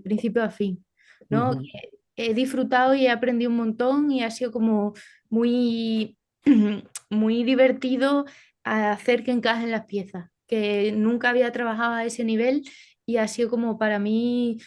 principio a fin, ¿no? ujú, He disfrutado y he aprendido un montón y ha sido como muy, muy divertido hacer que encajen las piezas, que nunca había trabajado a ese nivel y ha sido como para mí,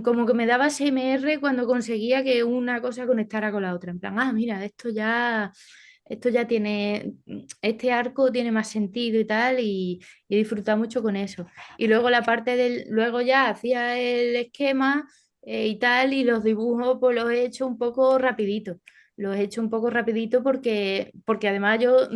como que me daba SMR cuando conseguía que una cosa conectara con la otra, en plan, mira, esto ya tiene, este arco tiene más sentido y tal, y he disfrutado mucho con eso. Y luego la parte luego ya hacía el esquema y tal, y los dibujos pues los he hecho un poco rapidito. Los he hecho un poco rapidito porque además yo,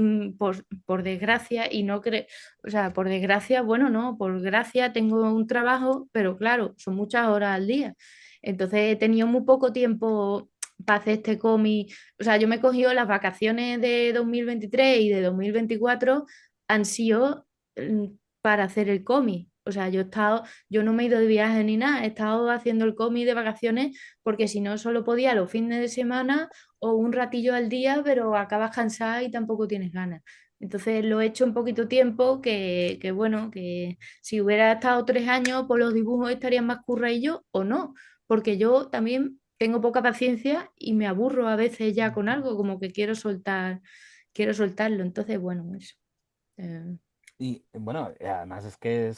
por desgracia, y no creo, o sea, por desgracia, bueno, no, por gracia tengo un trabajo, pero claro, son muchas horas al día. Entonces he tenido muy poco tiempo para hacer este cómic. O sea, yo me he cogido las vacaciones de 2023 y de 2024 han sido para hacer el cómic. O sea, yo no me he ido de viaje ni nada, he estado haciendo el cómic de vacaciones porque si no solo podía los fines de semana o un ratillo al día, pero acabas cansada y tampoco tienes ganas. Entonces lo he hecho en poquito tiempo que bueno, que si hubiera estado 3 años, pues los dibujos estarían más curraillos o no, porque yo también tengo poca paciencia y me aburro a veces ya con algo, como que quiero soltarlo. Entonces, bueno, eso. Eh, Y bueno, además es que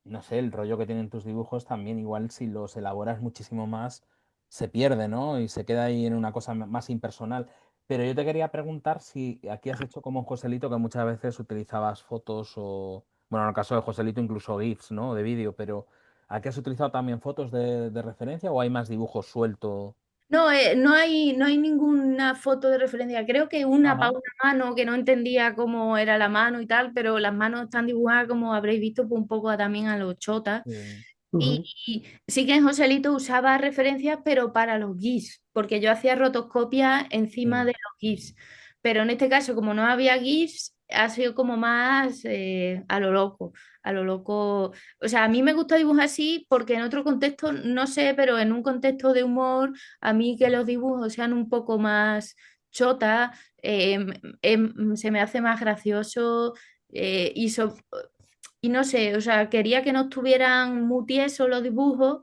no sé, el rollo que tienen tus dibujos también, igual si los elaboras muchísimo más, se pierde, ¿no? Y se queda ahí en una cosa más impersonal. Pero yo te quería preguntar si aquí has hecho como Joselito, que muchas veces utilizabas fotos o, bueno, en el caso de Joselito incluso GIFs, ¿no? De vídeo, pero ¿aquí has utilizado también fotos de referencia o hay más dibujos sueltos? No, no hay ninguna foto de referencia. Creo que una para Ajá. una mano que no entendía cómo era la mano y tal, pero las manos están dibujadas como habréis visto pues, un poco también a los chotas. Sí. Y, Ujú. y sí que en Joselito usaba referencias, pero para los GIFs, porque yo hacía rotoscopia encima Sí. de los GIFs. Pero en este caso, como no había GIFs, ha sido como más a lo loco, a lo loco. O sea, a mí me gusta dibujar así porque en otro contexto, no sé, pero en un contexto de humor, a mí que los dibujos sean un poco más chota, se me hace más gracioso y no sé, o sea, quería que no estuvieran muy tiesos los dibujos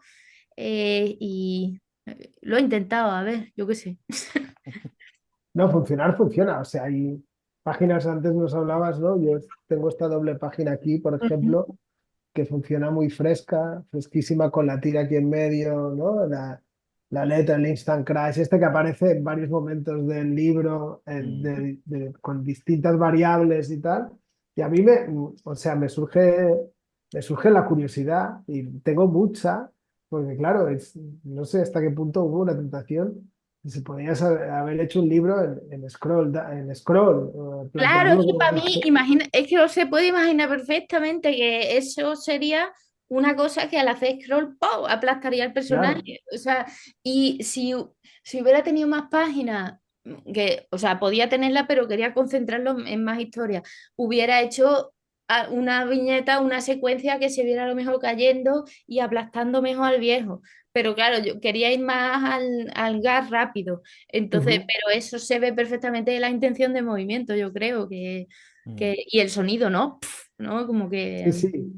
y lo he intentado, a ver, yo qué sé. No, funcionar funciona. O sea, hay páginas, antes nos hablabas, ¿no? Yo tengo esta doble página aquí, por Ujú. ejemplo, que funciona muy fresca, fresquísima con la tira aquí en medio, ¿no? La letra, el instant crash, este que aparece en varios momentos del libro, Mm. con distintas variables y tal. Y a mí o sea, me surge la curiosidad y tengo mucha, porque claro, no sé hasta qué punto hubo una tentación. Se podía haber hecho un libro en scroll, o Claro, es que plantearlo. para mí, imagina, es que se puede imaginar perfectamente que eso sería una cosa que al hacer scroll, ¡pum!, aplastaría al Claro. personaje. O sea, y si hubiera tenido más páginas, o sea, podía tenerla, pero quería concentrarlo en más historias, hubiera hecho una viñeta, una secuencia que se viera a lo mejor cayendo y aplastando mejor al viejo. Pero claro, yo quería ir más al gas rápido. Entonces, Ujú. pero eso se ve perfectamente de la intención de movimiento, yo creo Mm. y el sonido, ¿no? ¿No? Como Sí, que sí.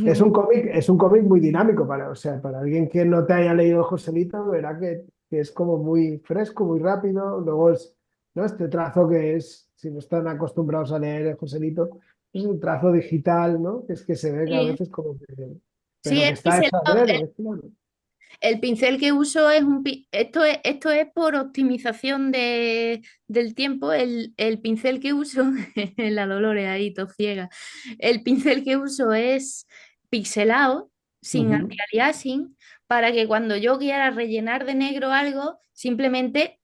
Es un cómic muy dinámico o sea, para alguien que no te haya leído Joselito, verá que es como muy fresco, muy rápido. Luego ¿no? Este trazo que es, si no están acostumbrados a leer el Joselito, es un trazo digital, ¿no? Que es que se ve que a sí, veces como que, sí, pero que el está pincel, hecho adrede, claro. el pincel que uso es esto es por optimización del tiempo. El pincel que uso, la Dolores ahí, todo ciega. El pincel que uso es pixelado, sin Ujú, anti-aliasing, para que cuando yo quiera rellenar de negro algo, simplemente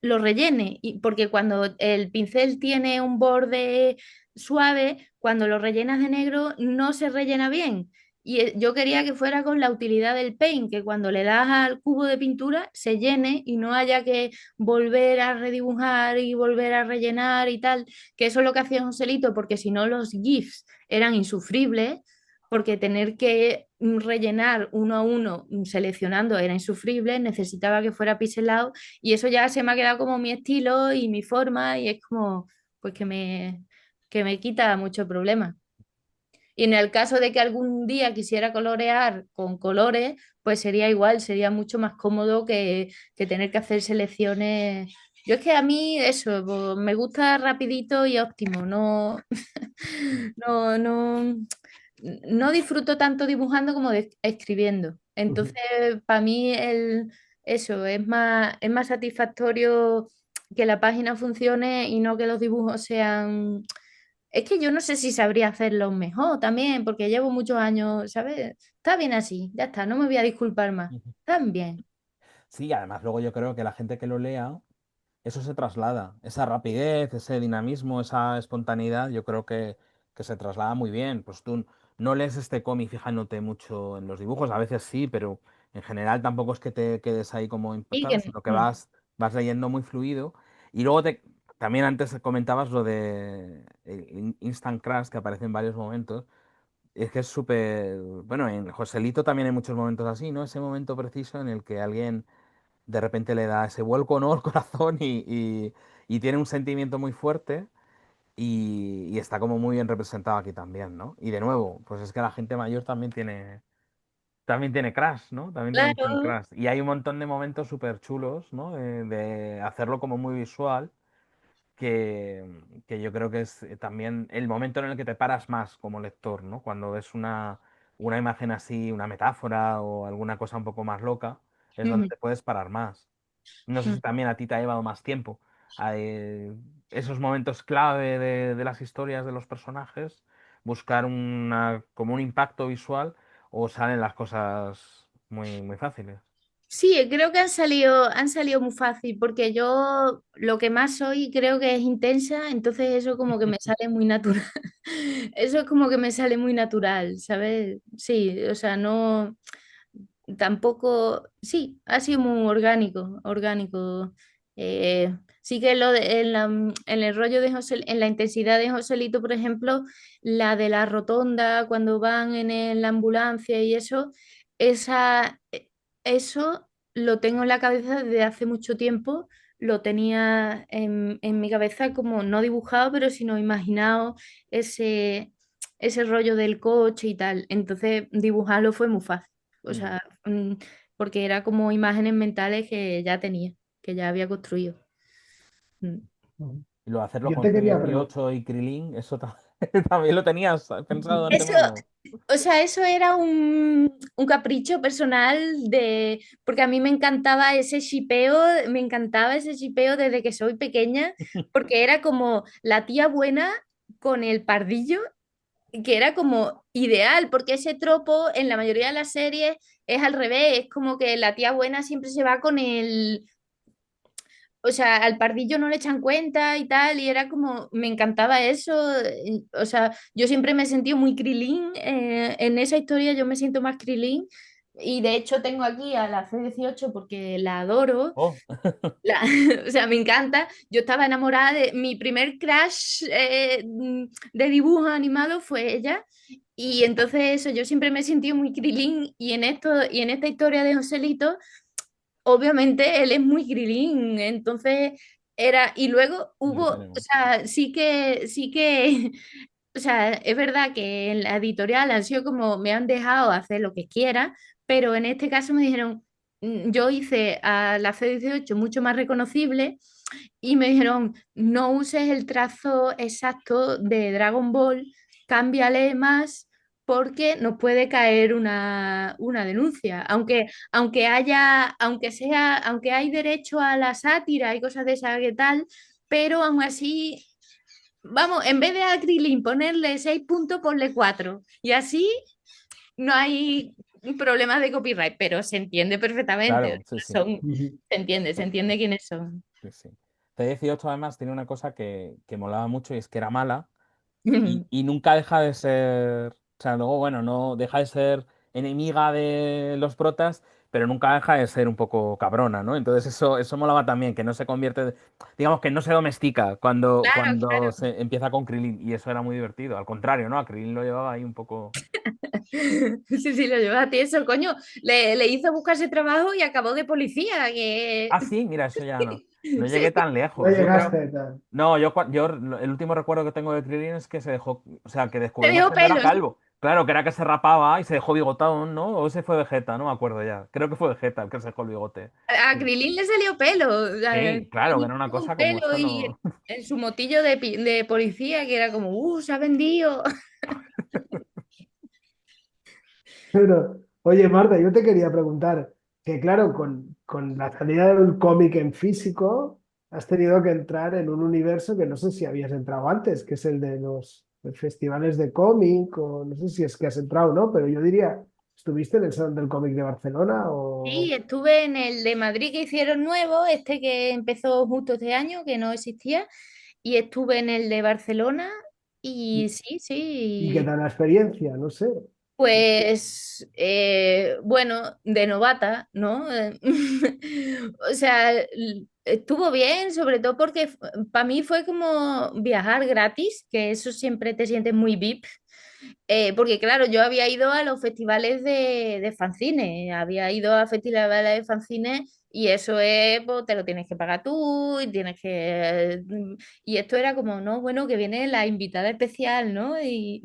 lo rellene. Porque cuando el pincel tiene un borde suave, cuando lo rellenas de negro, no se rellena bien. Y yo quería que fuera con la utilidad del paint, que cuando le das al cubo de pintura se llene y no haya que volver a redibujar y volver a rellenar y tal, que eso es lo que hacía Joselito, porque si no los GIFs eran insufribles, porque tener que rellenar uno a uno seleccionando era insufrible, necesitaba que fuera pixelado y eso ya se me ha quedado como mi estilo y mi forma y es como, pues que me quita mucho problema. Y en el caso de que algún día quisiera colorear con colores, pues sería igual, sería mucho más cómodo que tener que hacer selecciones. Yo es que a mí eso, pues, me gusta rapidito y óptimo, no, Mm. no, no, no disfruto tanto dibujando como escribiendo. ujú. Entonces, para mí eso es más satisfactorio que la página funcione y no que los dibujos sean es que yo no sé si sabría hacerlo mejor también, porque llevo muchos años, ¿sabes? Está bien así, ya está, no me voy a disculpar más. Ujú. Están bien. Sí, además luego yo creo que la gente que lo lea, eso se traslada, esa rapidez, ese dinamismo, esa espontaneidad, yo creo que se traslada muy bien. Pues tú no lees este cómic fijándote mucho en los dibujos, a veces sí, pero en general tampoco es que te quedes ahí como Y impactado, que, sino que vas leyendo muy fluido. Y luego también antes comentabas lo de el Instant Crash, que aparece en varios momentos. Es que es súper, bueno, en Joselito también hay muchos momentos así, ¿no? Ese momento preciso en el que alguien de repente le da ese vuelco, ¿no? Al corazón y tiene un sentimiento muy fuerte y está como muy bien representado aquí también, ¿no? Y de nuevo, pues es que la gente mayor también tiene crash, ¿no? También tiene mucho claro, crash. Y hay un montón de momentos súper chulos, ¿no? De hacerlo como muy visual que yo creo que es también el momento en el que te paras más como lector, ¿no? Cuando ves una imagen así, una metáfora o alguna cosa un poco más loca, es donde Ujú, te puedes parar más. No sé ujú. si también a ti te ha llevado más tiempo. Esos momentos clave de las historias de los personajes, buscar como un impacto visual o salen las cosas muy, muy fáciles. Sí, creo que han salido muy fácil, porque yo lo que más soy creo que es intensa, entonces eso como que me sale muy natural. Eso es como que me sale muy natural, ¿sabes? Sí, o sea, no, tampoco, sí, ha sido muy orgánico, orgánico. Sí que en el rollo de José, en la intensidad de Joselito, por ejemplo, la de la rotonda, cuando van la ambulancia y esa, eso lo tengo en la cabeza desde hace mucho tiempo. Lo tenía en mi cabeza como no dibujado, pero sino imaginado ese, ese rollo del coche y tal. Entonces, dibujarlo fue muy fácil. O Mm. sea, porque era como imágenes mentales que ya tenía, que ya había construido. Mm. Ujú. Y luego hacerlo Yo con te quería preguntar. C18 y Krilin, eso también lo tenías pensado de Eso, antemano. o sea, eso era un capricho personal porque a mí me encantaba ese shipeo desde que soy pequeña, porque era como la tía buena con el pardillo, que era como ideal, porque ese tropo en la mayoría de las series es al revés, es como que la tía buena siempre se va con o sea, al pardillo no le echan cuenta y tal, y era como, me encantaba eso, o sea, yo siempre me he sentido muy Krilin, en esa historia yo me siento más Krilin, y de hecho tengo aquí a la C18 porque la adoro, Oh, la- o sea, me encanta, yo estaba enamorada de, mi primer crush de dibujos animados fue ella, y entonces eso, yo siempre me he sentido muy Krilin, y en esta historia de Joselito, obviamente él es muy grilín, entonces y luego le hubo, o tenemos. sea, sí que, o sea, es verdad que en la editorial han sido como, me han dejado hacer lo que quiera, pero en este caso me dijeron, yo hice a la C18 mucho más reconocible y me dijeron, no uses el trazo exacto de Dragon Ball, cámbiale más porque nos puede caer una denuncia. Aunque hay derecho a la sátira y cosas de esas que tal, pero aún así, vamos, en vez de a Krilin ponerle 6 puntos, ponle 4. Y así no hay problemas de copyright, pero se entiende perfectamente. Claro, sí, sí. Ujú. Se entiende quiénes son. Sí, sí. C18 además tiene una cosa que molaba mucho y es que era mala y nunca deja de ser, o sea, luego, bueno, no deja de ser enemiga de los protas, pero nunca deja de ser un poco cabrona, ¿no? Entonces eso molaba también, que no se convierte, digamos que no se domestica Claro, cuando claro. se empieza con Krilin y eso era muy divertido. Al contrario, ¿no? A Krilin lo llevaba ahí un poco... Sí, sí, lo lleva a ti eso, coño. Le hizo buscarse trabajo y acabó de policía, que... Ah, sí, mira, eso ya no. No llegué Sí, tan No lejos. Yo creo. llegaste, tal. No, el último recuerdo que tengo de Krillin es que se dejó, o sea, que te descubrimos dio que no era pelos. calvo. Claro, que era que se rapaba y se dejó bigotado, ¿no? O ese fue Vegeta, no me acuerdo ya. Creo que fue Vegeta el que se dejó el bigote. A Sí, Krilin le salió pelo. sí, claro, que Krilin era una tuvo un cosa como pelo esto y no. en su motillo de policía, que era como, se ha vendido. Pero, oye, Marta, yo te quería preguntar que, claro, con la salida del cómic en físico, has tenido que entrar en un universo que no sé si habías entrado antes, que es el de los festivales de cómic, o no sé si es que has entrado o no, pero yo diría, ¿estuviste en el Salón del Cómic de Barcelona Sí, o...? estuve en el de Madrid que hicieron nuevo, este que empezó justo este año, que no existía, y estuve en el de Barcelona y sí, ¿Y qué sí. tal la experiencia? No sé. Pues bueno, de novata, ¿no? O sea, estuvo bien, sobre todo porque para mí fue como viajar gratis, que eso siempre te sientes muy VIP, porque claro, yo había ido a los festivales de fanzine, había ido a festivales de fanzine y eso es, pues, te lo tienes que pagar tú y tienes que... Y esto era como, no, bueno, que viene la invitada especial, ¿no? Y,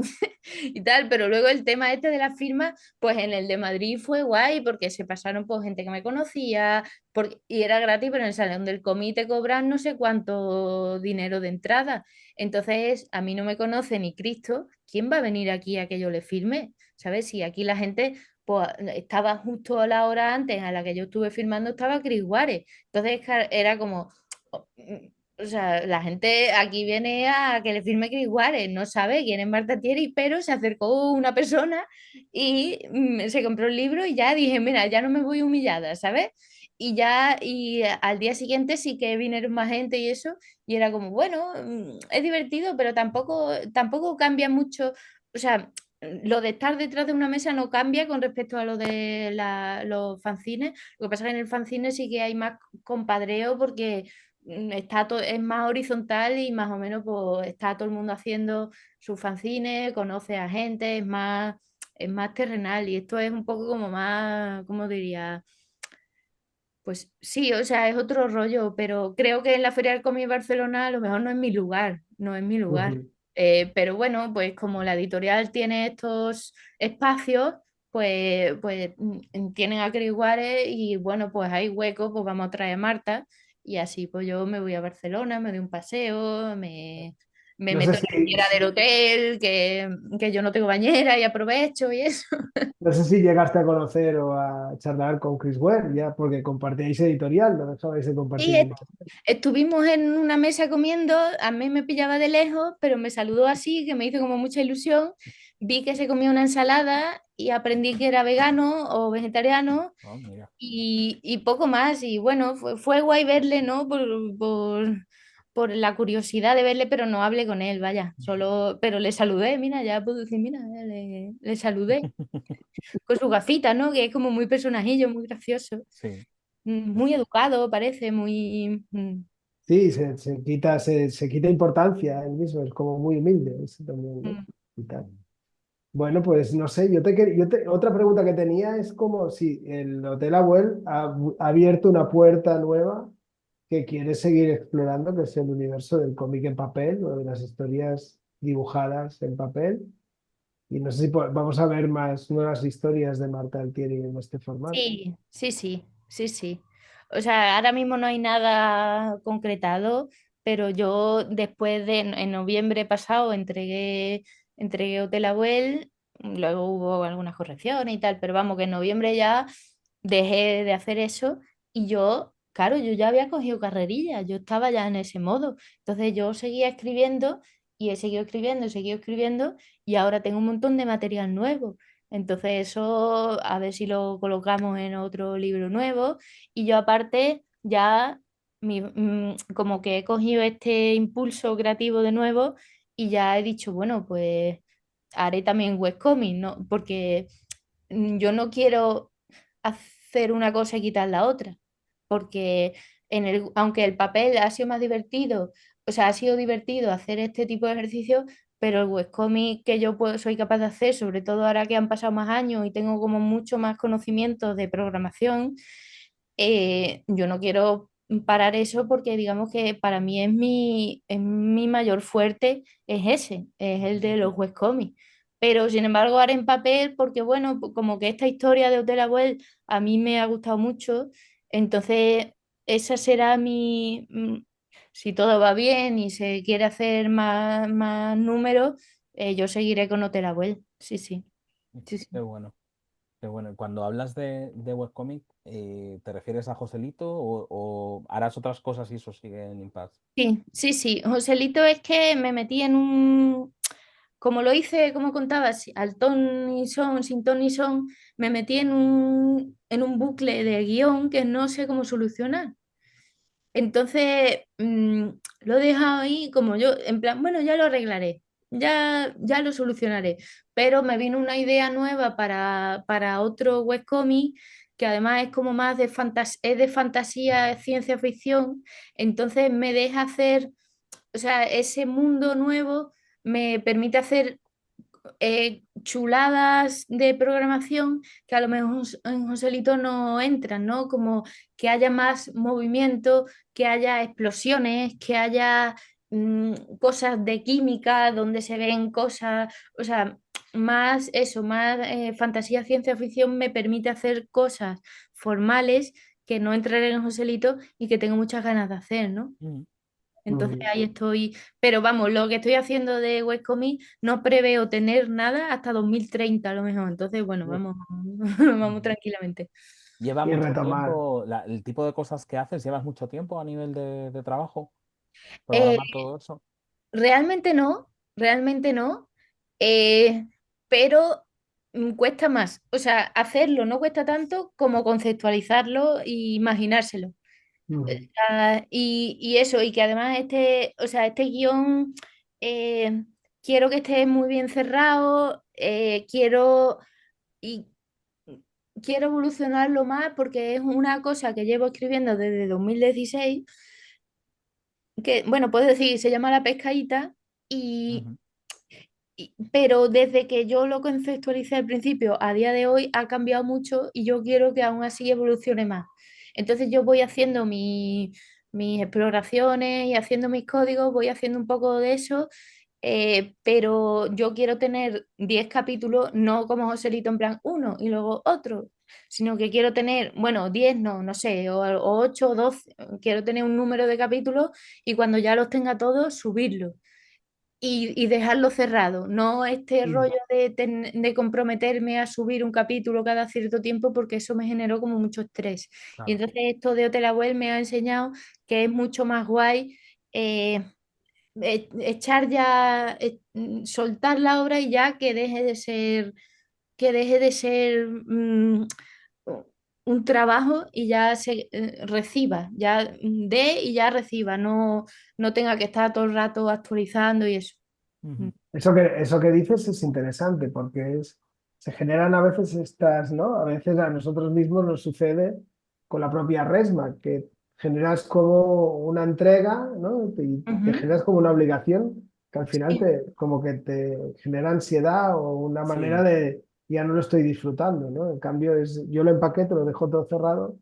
y tal, pero luego el tema este de las firmas, pues en el de Madrid fue guay porque se pasaron por gente que me conocía y era gratis, pero en el Salón del Cómic te cobran no sé cuánto dinero de entrada. Entonces, a mí no me conoce ni Cristo. ¿Quién va a venir aquí a que yo le firme? ¿Sabes? Si aquí la gente pues estaba justo a la hora antes a la que yo estuve firmando, estaba Chris Ware. Entonces era como, o sea, la gente aquí viene a que le firme Chris Ware, no sabe quién es Marta Thierry, pero se acercó una persona y se compró el libro y ya dije, mira, ya no me voy humillada, ¿sabes? Y ya, y al día siguiente sí que vinieron más gente y eso, y era como, bueno, es divertido, pero tampoco cambia mucho, o sea, lo de estar detrás de una mesa no cambia con respecto a lo de los fanzines. Lo que pasa es que en el fanzine sí que hay más compadreo porque es más horizontal y más o menos pues, está todo el mundo haciendo sus fanzines, conoce a gente, es más terrenal y esto es un poco como más, ¿cómo diría? Pues sí, o sea, es otro rollo, pero creo que en la Feria del Cómic de Barcelona a lo mejor no es mi lugar, no es mi lugar. Ujú. Pero bueno, pues como la editorial tiene estos espacios, pues tienen a Chris Ware y bueno, pues hay hueco, pues vamos a traer a Marta y así pues yo me voy a Barcelona, me doy un paseo, me No sé meto en la si, bañera del hotel, que yo no tengo bañera y aprovecho y eso. no sé si llegaste a conocer o a charlar con Chris Ware, ya porque compartíais editorial, no dejabais de Sí, compartir editorial. estuvimos en una mesa comiendo, a mí me pillaba de lejos, pero me saludó así, que me hizo como mucha ilusión. Vi que se comía una ensalada y aprendí que era vegano o vegetariano Ah, mira. y poco más. Y bueno, fue guay verle, ¿no? Por la curiosidad de verle, pero no hablé con él, vaya. Pero le saludé, mira, ya puedo decir, mira, le saludé con su gafita, ¿no? Que es como muy personajillo, muy gracioso, Sí, sí, muy sí. educado, parece, muy... Sí, se quita importancia él mismo, es como muy humilde, eso también, ¿no? mm. Y tal. Bueno, pues no sé, otra pregunta que tenía es como si el Hotel Abuel ha abierto una puerta nueva que quiere seguir explorando, que es el universo del cómic en papel o de las historias dibujadas en papel. Y no sé si vamos a ver más nuevas historias de Marta Altieri en este formato. Sí, sí, sí, sí, sí. O sea, ahora mismo no hay nada concretado, pero yo después en noviembre pasado entregué Hotel Abuel, luego hubo algunas correcciones y tal, pero vamos, que en noviembre ya dejé de hacer eso y yo, claro, yo ya había cogido carrerilla, yo estaba ya en ese modo. Entonces yo seguía escribiendo y he seguido escribiendo y ahora tengo un montón de material nuevo. Entonces eso a ver si lo colocamos en otro libro nuevo. Y yo aparte ya como que he cogido este impulso creativo de nuevo y ya he dicho, bueno, pues haré también webcomic, ¿no? Porque yo no quiero hacer una cosa y quitar la otra, porque aunque el papel ha sido más divertido, o sea, ha sido divertido hacer este tipo de ejercicios, pero el webcomic que yo soy capaz de hacer, sobre todo ahora que han pasado más años y tengo como mucho más conocimiento de programación, yo no quiero parar eso porque digamos que para mí es mi mayor fuerte, es ese, es el de los webcomics. Pero sin embargo, ahora en papel, porque bueno, como que esta historia de Hotel Abuel a mí me ha gustado mucho, entonces esa será si todo va bien y se quiere hacer más números, yo seguiré con Hotel Abuel. Sí, sí, sí, sí. Qué bueno. Qué bueno. Y cuando hablas de webcomic, ¿te refieres a Joselito o harás otras cosas y eso sigue en impasse? Sí, sí, sí. Joselito, es que me metí como lo hice, como contaba, al ton y son, sin ton y son, me metí en un bucle de guión que no sé cómo solucionar. Entonces, lo he dejado ahí como yo, en plan, bueno, ya lo arreglaré, ya lo solucionaré. Pero me vino una idea nueva para otro webcomic que además es como más es de fantasía, es ciencia ficción. Entonces me deja hacer, o sea, ese mundo nuevo me permite hacer chuladas de programación que a lo mejor en Joselito no entran, ¿no? Como que haya más movimiento, que haya explosiones, que haya cosas de química donde se ven cosas, o sea, más eso, más fantasía, ciencia ficción me permite hacer cosas formales que no entraré en Joselito y que tengo muchas ganas de hacer, ¿no? Mm. Entonces Ujú. ahí estoy, pero vamos, lo que estoy haciendo de webcomic no preveo tener nada hasta 2030 a lo mejor. Entonces, bueno, vamos, vamos Ujú. tranquilamente. ¿Lleva Y mucho retomar. tiempo, el tipo de cosas que haces, llevas mucho tiempo a nivel de trabajo? Eh, ¿Programar todo eso? realmente no, realmente no, eh, pero cuesta más. O sea, hacerlo no cuesta tanto como conceptualizarlo e imaginárselo. Ujú. Y eso, y que además o sea, este guión eh, quiero que esté muy bien cerrado, y quiero evolucionarlo más porque es una cosa que llevo escribiendo desde 2016, que, bueno, puedo decir, se llama La Pescadita, y, Ujú, pero desde que yo lo conceptualicé al principio, a día de hoy ha cambiado mucho y yo quiero que aún así evolucione más. Entonces yo voy haciendo mis exploraciones y haciendo mis códigos, voy haciendo un poco de eso, pero yo quiero tener 10 capítulos, no como Joselito en plan uno y luego otro, sino que quiero tener, bueno, 10 no, no sé, o 8 o 12, quiero tener un número de capítulos y cuando ya los tenga todos, subirlos y dejarlo cerrado, no este Ujú. rollo de comprometerme a subir un capítulo cada cierto tiempo porque eso me generó como mucho estrés. Y claro. entonces esto de Hotel Abuel me ha enseñado que es mucho más guay echar ya, soltar la obra y ya que deje de ser un trabajo y ya se reciba, ya dé y ya reciba, no tenga que estar todo el rato actualizando y eso. Mm. Ujú, Eso que dices es interesante porque se generan a veces estas, ¿no? A veces a nosotros mismos nos sucede con la propia Resma, que generas como una entrega, ¿no? Y te Ujú. generas como una obligación que al final Sí, como que te genera ansiedad o una manera sí. de ya no lo estoy disfrutando, ¿no? En cambio yo lo empaqueto, lo dejo todo cerrado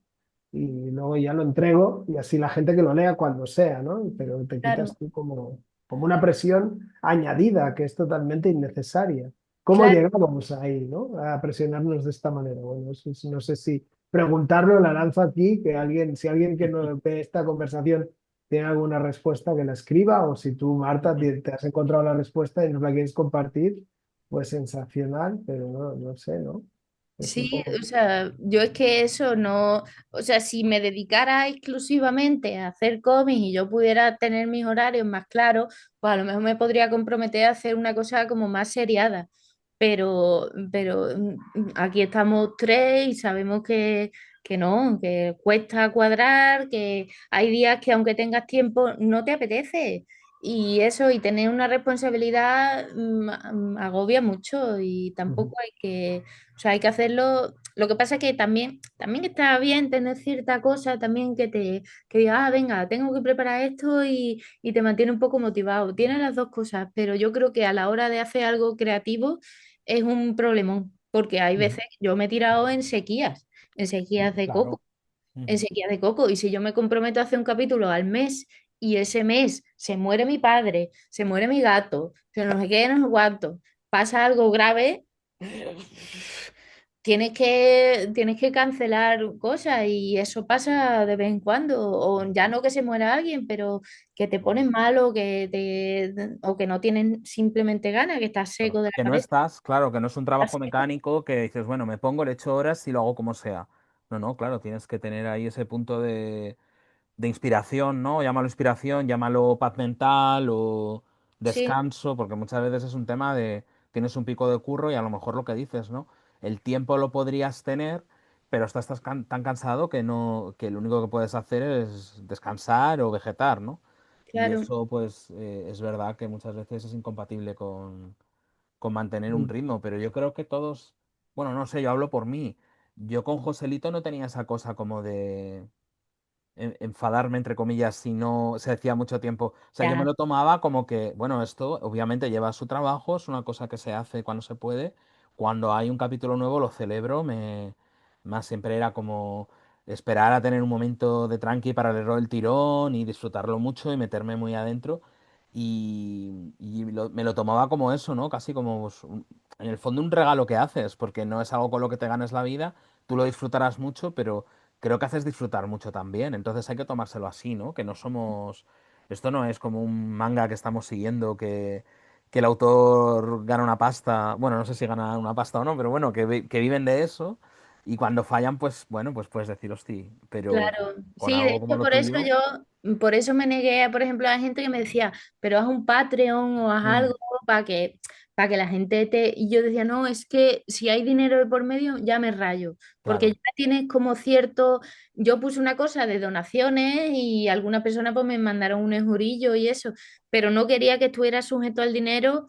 y luego ya lo entrego y así la gente que lo lea cuando sea, ¿no? Pero te quitas claro, tú como una presión añadida que es totalmente innecesaria. ¿Cómo claro. llegamos ahí, ¿no? A presionarnos de esta manera. Bueno, no sé si preguntarlo, la lanzo aquí, que alguien, si alguien que no ve esta conversación tiene alguna respuesta, que la escriba, o si tú, Marta, te has encontrado la respuesta y nos la quieres compartir, pues sensacional, pero no sé, ¿no? Es un Sí, poco... o sea, yo es que eso no, o sea, si me dedicara exclusivamente a hacer cómics y yo pudiera tener mis horarios más claros, pues a lo mejor me podría comprometer a hacer una cosa como más seriada. Pero aquí estamos tres y sabemos que no, que cuesta cuadrar, que hay días que aunque tengas tiempo no te apetece. Y eso, y tener una responsabilidad agobia mucho y tampoco hay que, o sea, hay que hacerlo. Lo que pasa es que también está bien tener cierta cosa, también que digas, venga, tengo que preparar esto y te mantiene un poco motivado. Tiene las dos cosas, pero yo creo que a la hora de hacer algo creativo es un problemón, porque hay veces que yo me he tirado en sequías de coco, Claro. en Ujú. sequías de coco, y si yo me comprometo a hacer un capítulo al mes y ese mes se muere mi padre, se muere mi gato, se no sé qué, no sé cuánto, pasa algo grave, tienes que cancelar cosas y eso pasa de vez en cuando, o ya no que se muera alguien, pero que te pones mal o que no tienes simplemente ganas, que estás Claro. seco de la Que no cabeza. estás, claro, que no es un Estás trabajo seco. mecánico que dices, bueno, me pongo, le echo horas y lo hago como sea. No, no, claro, tienes que tener ahí ese punto de inspiración, ¿no? Llámalo inspiración, llámalo paz mental o Sí, descanso, porque muchas veces es un tema de tienes un pico de curro y a lo mejor lo que dices, ¿no? El tiempo lo podrías tener, pero estás tan cansado que no, que lo único que puedes hacer es descansar o vegetar, ¿no? Y claro. eso, pues, es verdad que muchas veces es incompatible con mantener un ritmo, pero yo creo que todos, bueno, no sé, yo hablo por mí. Yo con Joselito no tenía esa cosa como de enfadarme, entre comillas, si no se hacía mucho tiempo. O sea, yo me Ya, lo tomaba como que, bueno, esto obviamente lleva su trabajo, es una cosa que se hace cuando se puede. Cuando hay un capítulo nuevo lo celebro, más siempre era como esperar a tener un momento de tranqui para leerlo el tirón y disfrutarlo mucho y meterme muy adentro. Me lo tomaba como eso, ¿no? Casi como pues, en el fondo un regalo que haces, porque no es algo con lo que te ganes la vida, tú lo disfrutarás mucho, pero creo que haces disfrutar mucho también. Entonces hay que tomárselo así, ¿no? Que no somos Esto no es como un manga que estamos siguiendo que el autor gana una pasta, bueno, no sé si gana una pasta o no, pero bueno, que viven de eso y cuando fallan, pues bueno, pues puedes decir, hostia, pero Claro, con sí, de algo como hecho lo por eso tuyo. por eso me negué, por ejemplo, a la gente que me decía, pero haz un Patreon o haz Mm, algo para que la gente te... Y yo decía, no, es que si hay dinero de por medio, ya me rayo, porque claro. ya tienes como cierto... Yo puse una cosa de donaciones y alguna persona pues me mandaron un eurillo y eso, pero no quería que estuviera sujeto al dinero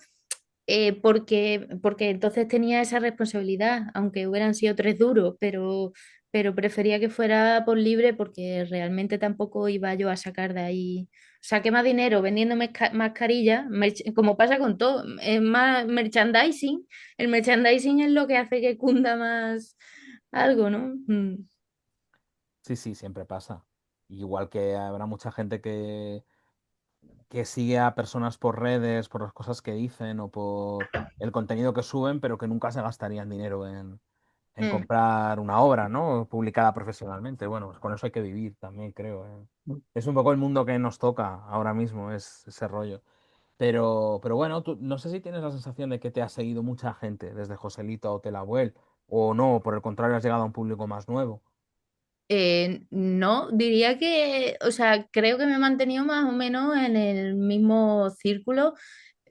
porque entonces tenía esa responsabilidad, aunque hubieran sido 3 duros, pero prefería que fuera por libre porque realmente tampoco iba yo a sacar de ahí. Saqué más dinero vendiendo mascarillas, como pasa con todo, es más merchandising. El merchandising es lo que hace que cunda más algo, ¿no? Sí, sí, siempre pasa. Igual que habrá mucha gente que sigue a personas por redes, por las cosas que dicen o por el contenido que suben, pero que nunca se gastarían dinero en Mm. comprar una obra, ¿no? Publicada profesionalmente. Bueno, pues con eso hay que vivir también, creo. Es un poco el mundo que nos toca ahora mismo, es ese rollo. Pero bueno, tú, no sé si tienes la sensación de que te ha seguido mucha gente desde Joselito a Hotel Abuel, o no, por el contrario, has llegado a un público más nuevo. No, diría que, o sea, creo que me he mantenido más o menos en el mismo círculo.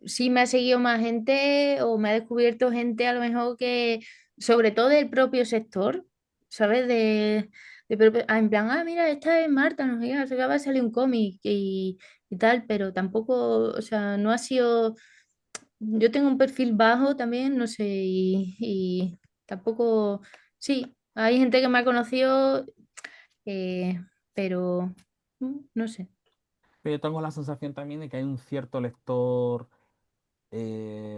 Sí me ha seguido más gente o me ha descubierto gente a lo mejor que, sobre todo del propio sector, ¿sabes? En plan, mira, esta es Marta, no sé qué, se acaba de salir un cómic y tal, pero tampoco, o sea, no ha sido, yo tengo un perfil bajo también, no sé, y tampoco, sí, hay gente que me ha conocido, pero no sé. Pero yo tengo la sensación también de que hay un cierto lector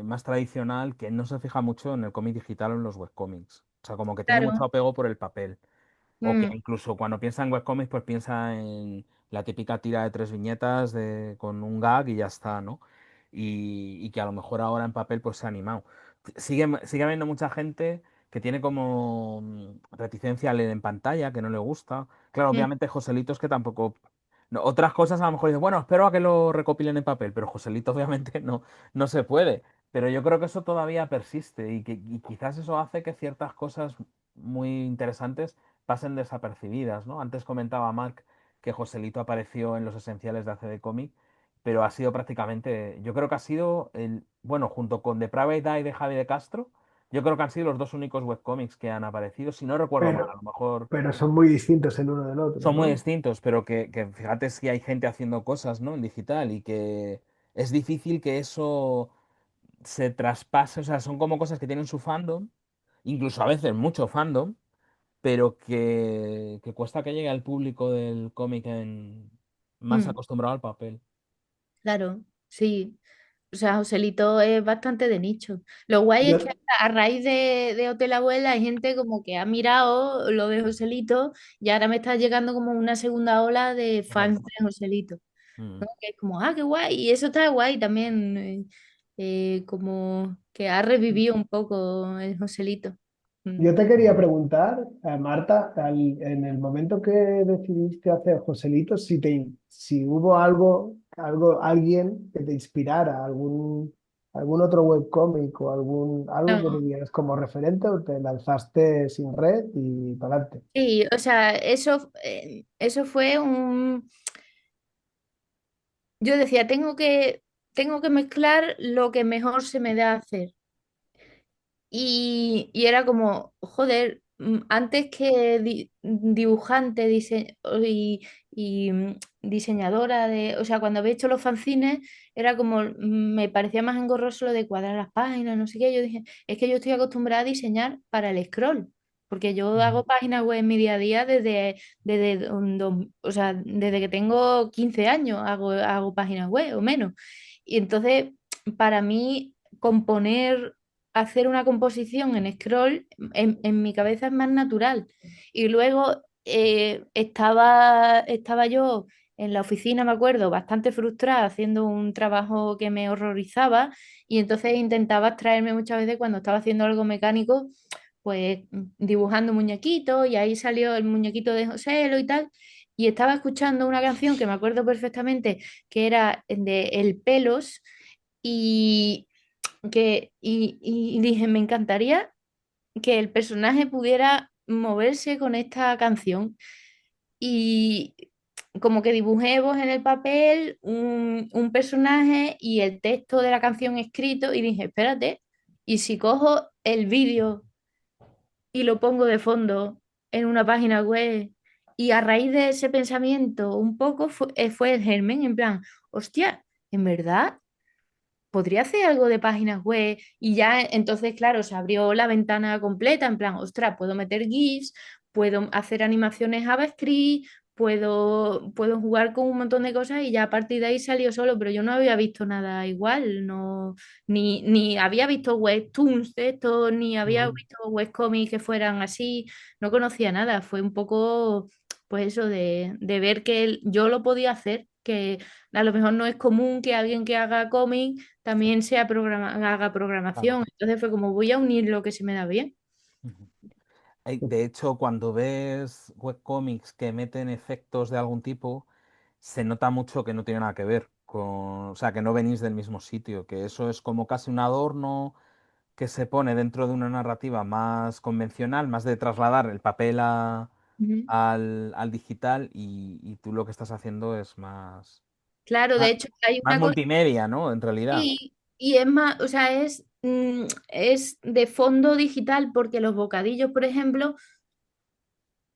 más tradicional que no se fija mucho en el cómic digital o en los webcómics. O sea, como que tiene mucho Claro. apego por el papel. O que Mm, incluso cuando piensa en webcómics, pues piensa en la típica tira de 3 viñetas con un gag y ya está, ¿no? Y que a lo mejor ahora en papel pues se ha animado. Sigue habiendo mucha gente que tiene como reticencia a leer en pantalla, que no le gusta. Claro, mm, obviamente Joselito es que tampoco... otras cosas a lo mejor dice, bueno, espero a que lo recopilen en papel, pero Joselito obviamente no se puede. Pero yo creo que eso todavía persiste y quizás eso hace que ciertas cosas muy interesantes pasen desapercibidas, ¿no? Antes comentaba Mark que Joselito apareció en los esenciales de ACD Comic, pero ha sido prácticamente, yo creo que ha sido bueno, junto con The Private Eye de Javi de Castro, yo creo que han sido los dos únicos webcómics que han aparecido, si no recuerdo mal, a pero, lo mejor pero son muy distintos el uno del otro, son muy ¿no? distintos, pero que fíjate si hay gente haciendo cosas, ¿no? En digital y que es difícil que eso se traspase, o sea, son como cosas que tienen su fandom, incluso a veces mucho fandom, pero que cuesta que llegue al público del cómic más mm. acostumbrado al papel. Claro, sí. O sea, Joselito es bastante de nicho. Lo guay es que Yo, a raíz de Hotel Abuela hay gente como que ha mirado lo de Joselito y ahora me está llegando como una segunda ola de Ujú. fans de Joselito, Mm. ¿no? Que es como, qué guay. Y eso está guay también, como que ha revivido un poco el Joselito. Mm. yo te quería preguntar, Marta, en el momento que decidiste hacer Joselito, si hubo alguien que te inspirara, algún otro webcómic o algo que No, tuvieras como referente o te lanzaste sin red y para adelante. sí, o sea, eso fue un... Yo decía, tengo que mezclar lo que mejor se me da hacer. Y era como, joder, antes que dibujante diseñadora de, o sea, cuando había hecho los fanzines, era como, me parecía más engorroso lo de cuadrar las páginas, no sé qué. Yo dije, es que yo estoy acostumbrada a diseñar para el scroll, porque yo hago páginas web en mi día a día o sea, desde que tengo 15 años hago páginas web o menos. Y entonces, para mí, componer hacer una composición en scroll en mi cabeza es más natural. Y luego estaba yo en la oficina, me acuerdo, bastante frustrada haciendo un trabajo que me horrorizaba y entonces intentaba extraerme muchas veces cuando estaba haciendo algo mecánico, pues dibujando muñequitos y ahí salió el muñequito de José y tal. y estaba escuchando una canción que me acuerdo perfectamente, que era de El Pelos, y, y dije, me encantaría que el personaje pudiera moverse con esta canción. Y como que dibujé vos en el papel un personaje y el texto de la canción escrito y dije, espérate, ¿y si cojo el vídeo y lo pongo de fondo en una página web? Y a raíz de ese pensamiento un poco fue el germen, en plan, hostia, ¿en verdad? Podría hacer algo de páginas web y ya entonces, claro, se abrió la ventana completa, en plan, ostras, puedo meter GIFs, puedo hacer animaciones JavaScript, puedo jugar con un montón de cosas y ya a partir de ahí salió solo, pero yo no había visto nada igual, no, ni había visto webtoons de esto, ni había Ujú. visto webcomics que fueran así, no conocía nada, fue un poco, pues eso, de ver que yo lo podía hacer, que a lo mejor no es común que alguien que haga cómic también haga Claro. programación. Entonces fue como voy a unir lo que se me da bien. Ujú. De hecho, cuando ves webcomics que meten efectos de algún tipo, se nota mucho que no tiene nada que ver con, o sea, que no venís del mismo sitio, que eso es como casi un adorno que se pone dentro de una narrativa más convencional, más de trasladar el papel Ujú. al digital y tú lo que estás haciendo es Claro, de más, hecho hay más una cosa multimedia, ¿no? En realidad. y es más, o sea, es de fondo digital porque los bocadillos, por ejemplo,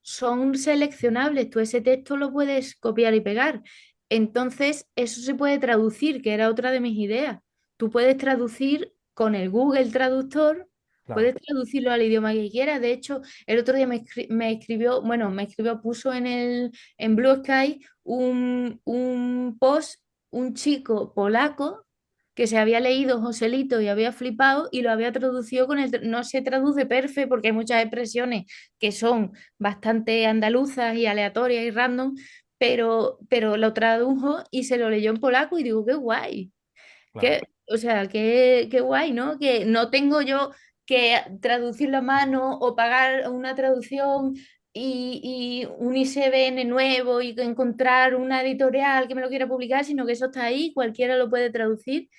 son seleccionables. Tú ese texto lo puedes copiar y pegar. Entonces, eso se puede traducir, que era otra de mis ideas. Tú puedes traducir con el Google Traductor, Claro, puedes traducirlo al idioma que quieras. De hecho, el otro día me escribió, bueno, puso en Blue Sky un post, un chico polaco que se había leído Joselito y había flipado y lo había traducido no se traduce perfecto porque hay muchas expresiones que son bastante andaluzas y aleatorias y random, pero lo tradujo y se lo leyó en polaco y digo, qué guay, claro. o sea, qué guay, ¿no? Que no tengo yo que traducirlo a mano o pagar una traducción y un ISBN nuevo y encontrar una editorial que me lo quiera publicar, sino que eso está ahí, cualquiera lo puede traducir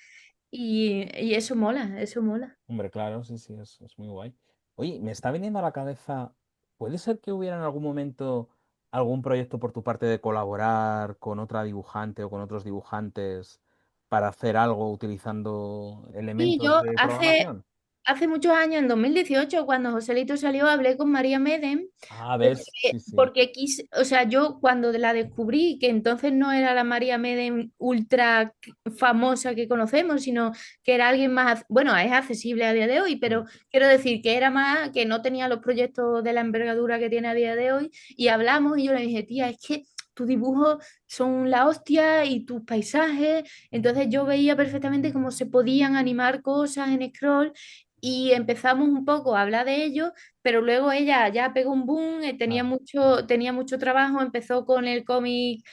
y eso mola, eso mola. Hombre, claro, sí, sí, es muy guay. Oye, me está viniendo a la cabeza, ¿puede ser que hubiera en algún momento algún proyecto por tu parte de colaborar con otra dibujante o con otros dibujantes para hacer algo utilizando Sí, elementos yo de programación? hace muchos años, en 2018 cuando Joselito salió, hablé con María Medem Ah, ¿ves? Sí, porque, sí. porque quise, o sea, yo cuando la descubrí, que entonces no era la María Medem ultra famosa que conocemos, sino que era alguien más, bueno, es accesible a día de hoy, Mm, pero quiero decir que era más, que no tenía los proyectos de la envergadura que tiene a día de hoy, y hablamos y yo le dije, tía, es que tus dibujos son la hostia y tus paisajes, entonces yo veía perfectamente cómo se podían animar cosas en scroll y empezamos un poco a hablar de ello, pero luego ella ya pegó un boom, claro. tenía mucho trabajo, empezó con el cómic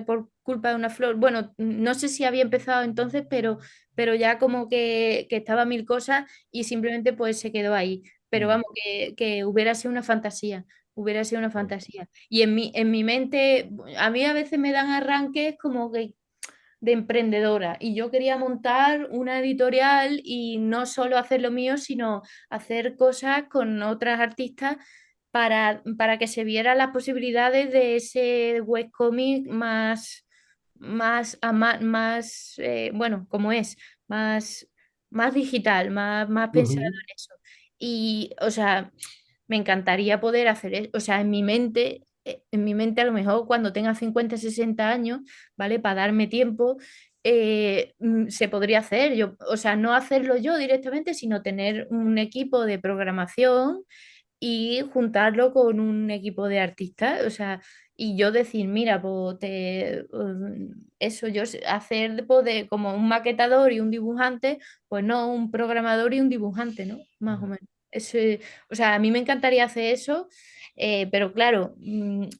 por culpa de una flor. Bueno, no sé si había empezado entonces, pero ya como que estaba mil cosas y simplemente pues se quedó ahí. Pero Mm, vamos, que hubiera sido una fantasía. Hubiera sido una sí, fantasía. Y en mi mente, a mí a veces me dan arranques como que de emprendedora y yo quería montar una editorial y no solo hacer lo mío, sino hacer cosas con otras artistas para que se vieran las posibilidades de ese webcomic más bueno, como es, más, más digital, más pensado Ujú. en eso. Y, o sea, me encantaría poder hacer eso. O sea, en mi mente a lo mejor cuando tenga 50 60 años, ¿vale? Para darme tiempo, se podría hacer. Yo, o sea, no hacerlo yo directamente, sino tener un equipo de programación y juntarlo con un equipo de artistas, o sea, y yo decir, mira, pues eso, hacer pues, como un maquetador y un dibujante, pues no, un programador y un dibujante, ¿no? Más o mm, menos. O sea, a mí me encantaría hacer eso, pero claro,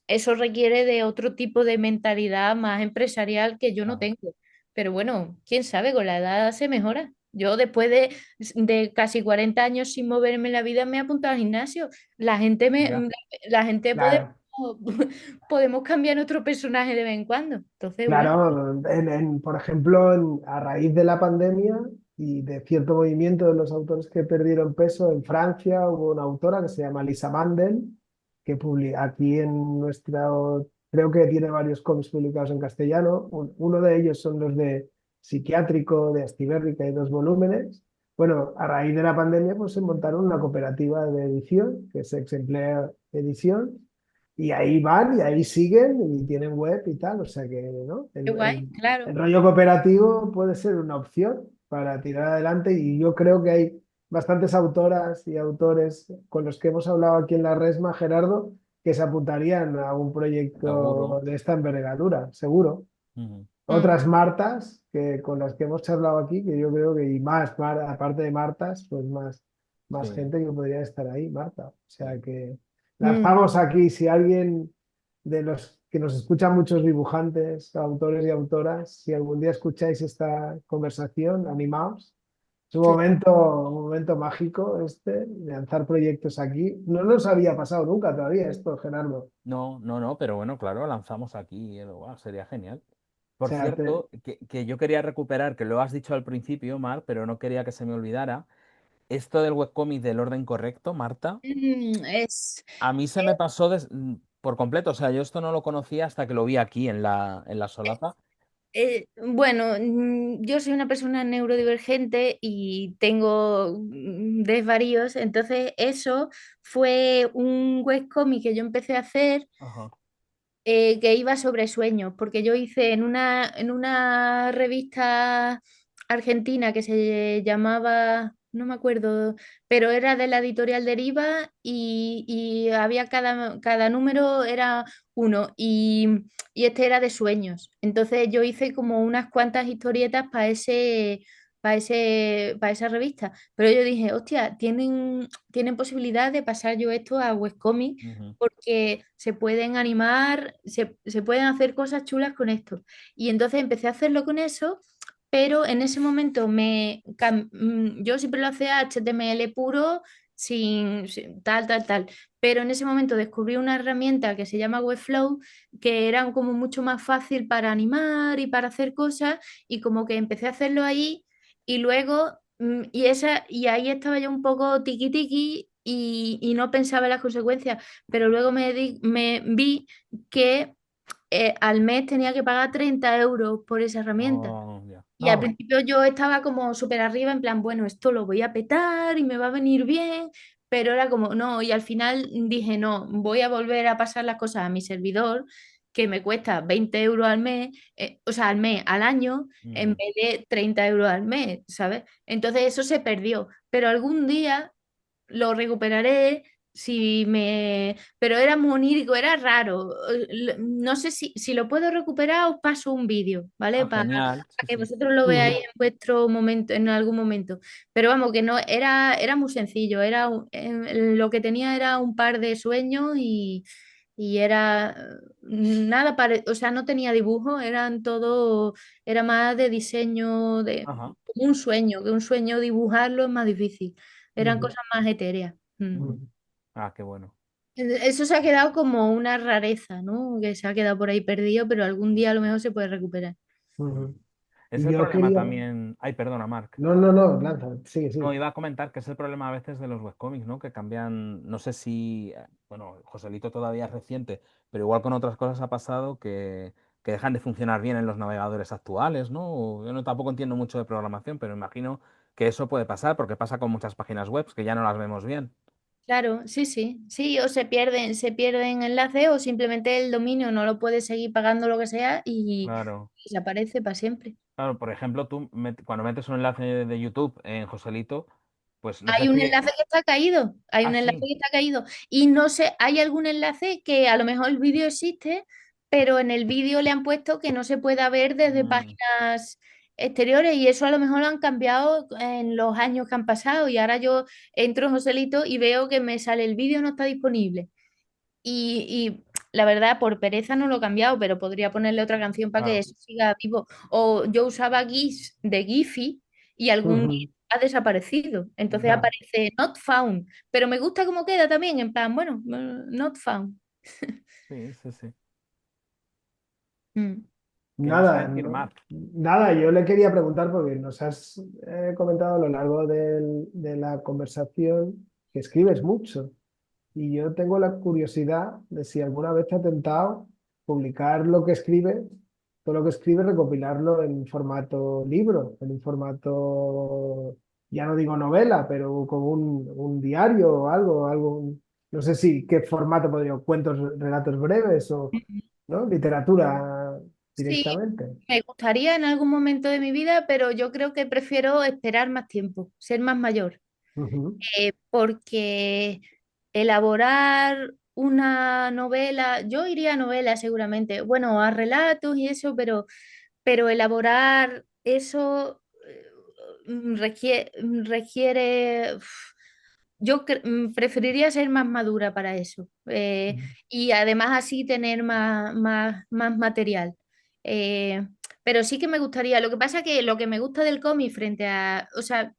eso requiere de otro tipo de mentalidad más empresarial que yo no claro. tengo. Pero bueno, quién sabe, con la edad se mejora. Yo después de casi 40 años sin moverme en la vida me he apuntado al gimnasio. La gente, Mira, la gente puede Claro. podemos cambiar nuestro personaje de vez en cuando. Entonces, bueno, Claro, por ejemplo, a raíz de la pandemia y de cierto movimiento de los autores que perdieron peso, en Francia hubo una autora que se llama Lisa Mandel, que publica aquí en nuestro, creo que tiene varios cómics publicados en castellano. Uno de ellos son los de Psiquiátrico, de Astibérrica y 2 volúmenes. Bueno, a raíz de la pandemia, pues se montaron una cooperativa de edición, que es Exemplar Edición, y ahí van y ahí siguen y tienen web y tal, o sea que, ¿no? qué guay, El claro. rollo cooperativo puede ser una opción para tirar adelante y yo creo que hay bastantes autoras y autores con los que hemos hablado aquí en la Resma, Gerardo, que se apuntarían a un proyecto Seguro. de esta envergadura, seguro. Ujú. Mm, Otras Martas que, con las que hemos charlado aquí, que yo creo que y más, aparte de Martas, pues más Sí, gente que podría estar ahí, Marta. O sea sí. que mm. lanzamos aquí, si alguien de los que nos escuchan muchos dibujantes, autores y autoras, si algún día escucháis esta conversación, animaos. Es un momento mágico este, de lanzar proyectos aquí. No nos había pasado nunca todavía esto, Gerardo. O No, no, no, pero bueno, claro, lanzamos aquí, guau, sería genial. Por sea, cierto, que yo quería recuperar, que lo has dicho al principio, Mar, pero no quería que se me olvidara, esto del webcómic del orden correcto, Marta, Es, a mí se me pasó por completo, o sea, yo esto no lo conocía hasta que lo vi aquí en la solapa. bueno, yo soy una persona neurodivergente y tengo desvaríos, entonces eso fue un webcomic que yo empecé a hacer Ajá. que iba sobre sueños, porque yo hice en una revista argentina que se llamaba, no me acuerdo, pero era de la editorial Deriva y había cada número era uno y este era de sueños. Entonces yo hice como unas cuantas historietas para esa revista, pero yo dije, hostia, tienen posibilidad de pasar yo esto a webcomic Ujú, porque se pueden animar, se pueden hacer cosas chulas con esto. Y entonces empecé a hacerlo con eso, pero en ese momento yo siempre lo hacía HTML puro, sin tal, tal, tal. Pero en ese momento descubrí una herramienta que se llama Webflow, que era como mucho más fácil para animar y para hacer cosas, y como que empecé a hacerlo ahí, y luego, y ahí estaba yo un poco tiqui tiqui y no pensaba en las consecuencias, pero luego me vi que al mes tenía que pagar 30 euros por esa herramienta. oh, ya. Y al principio yo estaba como súper arriba, en plan, bueno, esto lo voy a petar y me va a venir bien, pero era como, no, y al final dije, no, voy a volver a pasar las cosas a mi servidor, que me cuesta 20 euros al mes, o sea, al mes, al año, en Ujú, vez de 30 euros al mes, ¿sabes? Entonces eso se perdió, pero algún día lo recuperaré si me... Pero era muy onírico, era raro. No sé si lo puedo recuperar, os paso un vídeo, ¿vale? ah, Para genial, sí, que sí. vosotros lo veáis Ujú, en vuestro momento, en algún momento. Pero vamos, que no, era muy sencillo. Lo que tenía era un par de sueños y era nada, o sea, no tenía dibujo, era más de diseño, Ajá. como un sueño, que un sueño dibujarlo es más difícil. Eran ujú, cosas más etéreas. ujú, Ah, qué bueno. Eso se ha quedado como una rareza, ¿no? Que se ha quedado por ahí perdido, pero algún día a lo mejor se puede recuperar. ujú. Es Y el yo problema quería. también. Ay, perdona, Marc. No, no, no, lanza, sigue, No, sigue. iba a comentar que es el problema a veces de los webcómics, ¿no? Que cambian, no sé si, bueno, Joselito todavía es reciente, pero igual con otras cosas ha pasado que dejan de funcionar bien en los navegadores actuales, ¿no? Yo no tampoco entiendo mucho de programación, pero imagino que eso puede pasar porque pasa con muchas páginas web que ya no las vemos bien. Claro, sí, sí, sí, o se pierden enlaces o simplemente el dominio no lo puedes seguir pagando lo que sea y Claro. desaparece para siempre. Claro, por ejemplo, cuando metes un enlace de YouTube en Joselito, pues no sé Hay un si... enlace que está caído, hay Ah, un enlace sí. que está caído y no sé, hay algún enlace que a lo mejor el vídeo existe, pero en el vídeo le han puesto que no se pueda ver desde Mm, páginas exteriores y eso a lo mejor lo han cambiado en los años que han pasado y ahora yo entro en Joselito y veo que me sale el vídeo no está disponible y la verdad por pereza no lo he cambiado, pero podría ponerle otra canción para que claro, eso siga vivo. O yo usaba GIF de Giphy y algún día Ujú, ha desaparecido. Entonces ya. ya. aparece not found. Pero me gusta cómo queda también, en plan, bueno, not found. Sí, sí, sí. Mm. ¿Qué ibas a Nada, decir, Marc? nada, yo le quería preguntar porque nos has comentado a lo largo de la conversación que escribes mucho. Y yo tengo la curiosidad de si alguna vez te ha tentado publicar lo que escribes, todo lo que escribes, recopilarlo en formato libro, en un formato, ya no digo novela, pero como un diario o algo, no sé si qué formato podría, cuentos, relatos breves o, ¿no? Literatura Sí, directamente. me gustaría en algún momento de mi vida, pero yo creo que prefiero esperar más tiempo, ser más mayor. Ujú, Porque elaborar una novela, yo iría a novela seguramente, bueno, a relatos y eso, pero elaborar eso requiere, preferiría ser más madura para eso, y además así tener más material. Eh, pero sí que me gustaría, lo que pasa que lo que me gusta del cómic frente a, o sea,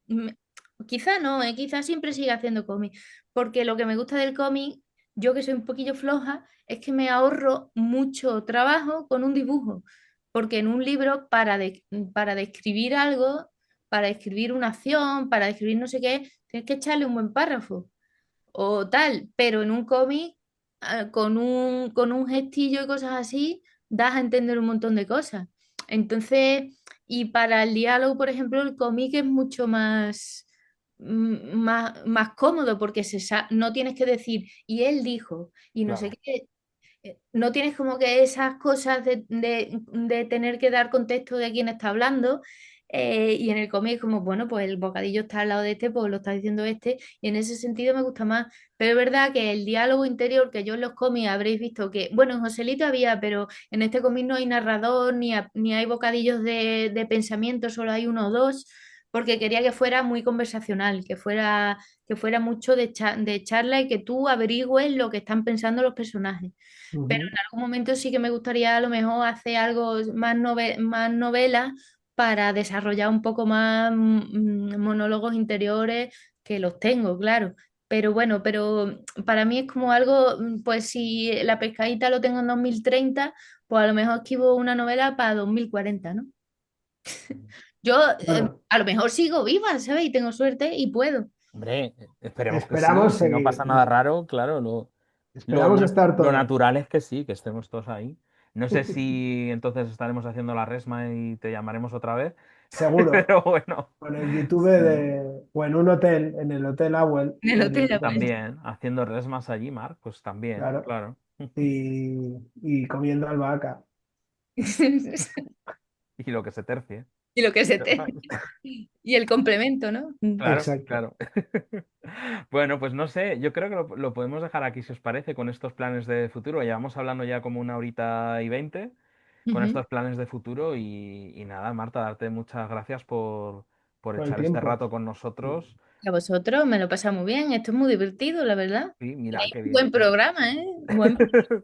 quizá no, quizá siempre siga haciendo cómic, porque lo que me gusta del cómic, yo que soy un poquillo floja, es que me ahorro mucho trabajo con un dibujo, porque en un libro para describir algo, para describir una acción, para describir no sé qué, tienes que echarle un buen párrafo o tal, pero en un cómic, con un gestillo y cosas así, das a entender un montón de cosas. Entonces, y para el diálogo, por ejemplo, el cómic es mucho más cómodo porque no tienes que decir, y él dijo, y no sé Claro. qué, no tienes como que esas cosas de tener que dar contexto de quién está hablando. Y en el cómic es como, bueno, pues el bocadillo está al lado de este, pues lo está diciendo este, y en ese sentido me gusta más. Pero es verdad que el diálogo interior que yo en los cómics habréis visto que, bueno, en Joselito había, pero en este cómic no hay narrador, ni hay bocadillos de pensamiento, solo hay uno o dos, porque quería que fuera muy conversacional, que fuera mucho de charla y que tú averigües lo que están pensando los personajes. Pero ujú, en algún momento sí que me gustaría a lo mejor hacer algo más novela para desarrollar un poco más monólogos interiores, que los tengo, claro. Pero bueno, pero para mí es como algo, pues si la pescadita lo tengo en 2030, pues a lo mejor escribo una novela para 2040, ¿no? Yo Bueno, a lo mejor sigo viva, ¿sabes? Y tengo suerte y puedo. Hombre, esperemos que sí. esperamos Si no seguir, pasa nada raro, claro, lo, esperamos nat- estar lo todos. natural es que sí, que estemos todos ahí. No sé si entonces estaremos haciendo la resma y te llamaremos otra vez, Seguro. pero bueno, Con el YouTube sí. o en un hotel, en el Hotel Awel, En el hotel, pues. También, haciendo resmas allí, Marc, pues también, claro, claro. y comiendo albahaca. Y lo que se tercie. Y lo que se te... Y el complemento, ¿no? Claro, Exacto. claro. Bueno, pues no sé, yo creo que lo podemos dejar aquí si os parece con estos planes de futuro. Llevamos hablando ya como 1 hora y 20 con Ujú. estos planes de futuro y nada, Marta, darte muchas gracias por Por el echar este tiempo. rato con nosotros. A vosotros me lo pasa muy bien. Esto es muy divertido, la verdad. Sí, mira, Tenéis qué un bien. buen programa, ¿eh?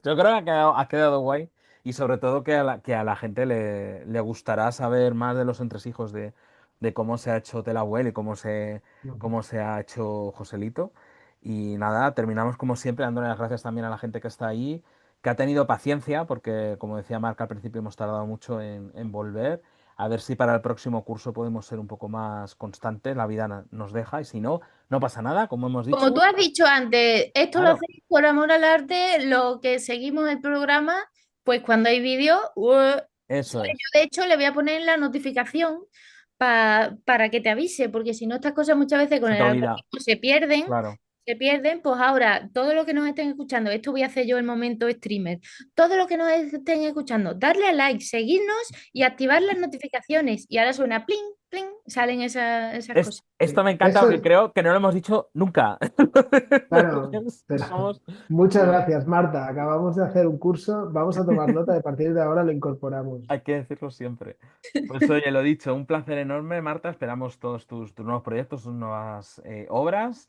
Yo creo que ha quedado guay y sobre todo que a la gente le gustará saber más de los entresijos de cómo se ha hecho Telahuel y cómo se ha hecho Joselito. Y nada, terminamos como siempre dándole las gracias también a la gente que está ahí, que ha tenido paciencia, porque como decía Marc al principio hemos tardado mucho en volver. A ver si para el próximo curso podemos ser un poco más constantes, la vida nos deja y si no, no pasa nada, como hemos Como tú dicho. has dicho antes, esto lo Claro, hacéis por amor al arte, lo que seguimos el programa, pues cuando hay vídeo, eso ¿sabes? es. Yo de hecho le voy a poner la notificación para que te avise, porque si no estas cosas muchas veces con Se el te olvida, algoritmo claro. se pierden, pues ahora todo lo que nos estén escuchando, esto voy a hacer yo el momento streamer, todo lo que nos estén escuchando, darle a like, seguirnos y activar las notificaciones. Y ahora suena pling, pling, salen esas cosas. Esto Sí. me encanta porque Eso, creo que no lo hemos dicho nunca. claro, pero Somos, muchas somos- gracias, Marta. Acabamos de hacer un curso, vamos a tomar nota, y a partir de ahora lo incorporamos. Hay que decirlo siempre. Pues oye, lo dicho, un placer enorme, Marta. Esperamos todos tus nuevos proyectos, tus nuevas obras.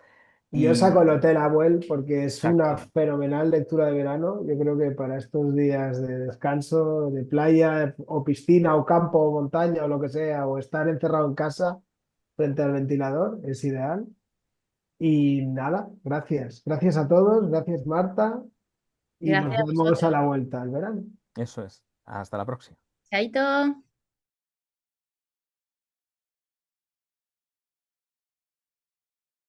Y yo saco el Y Hotel Abuel porque es una exacto. fenomenal lectura de verano. Yo creo que para estos días de descanso, de playa o piscina o campo o montaña o lo que sea, o estar encerrado en casa frente al ventilador, es ideal. Y nada, gracias. Gracias a todos, gracias Marta. y nos Gracias a vemos a vosotros. la vuelta al verano. Eso es. Hasta la próxima. Chaito.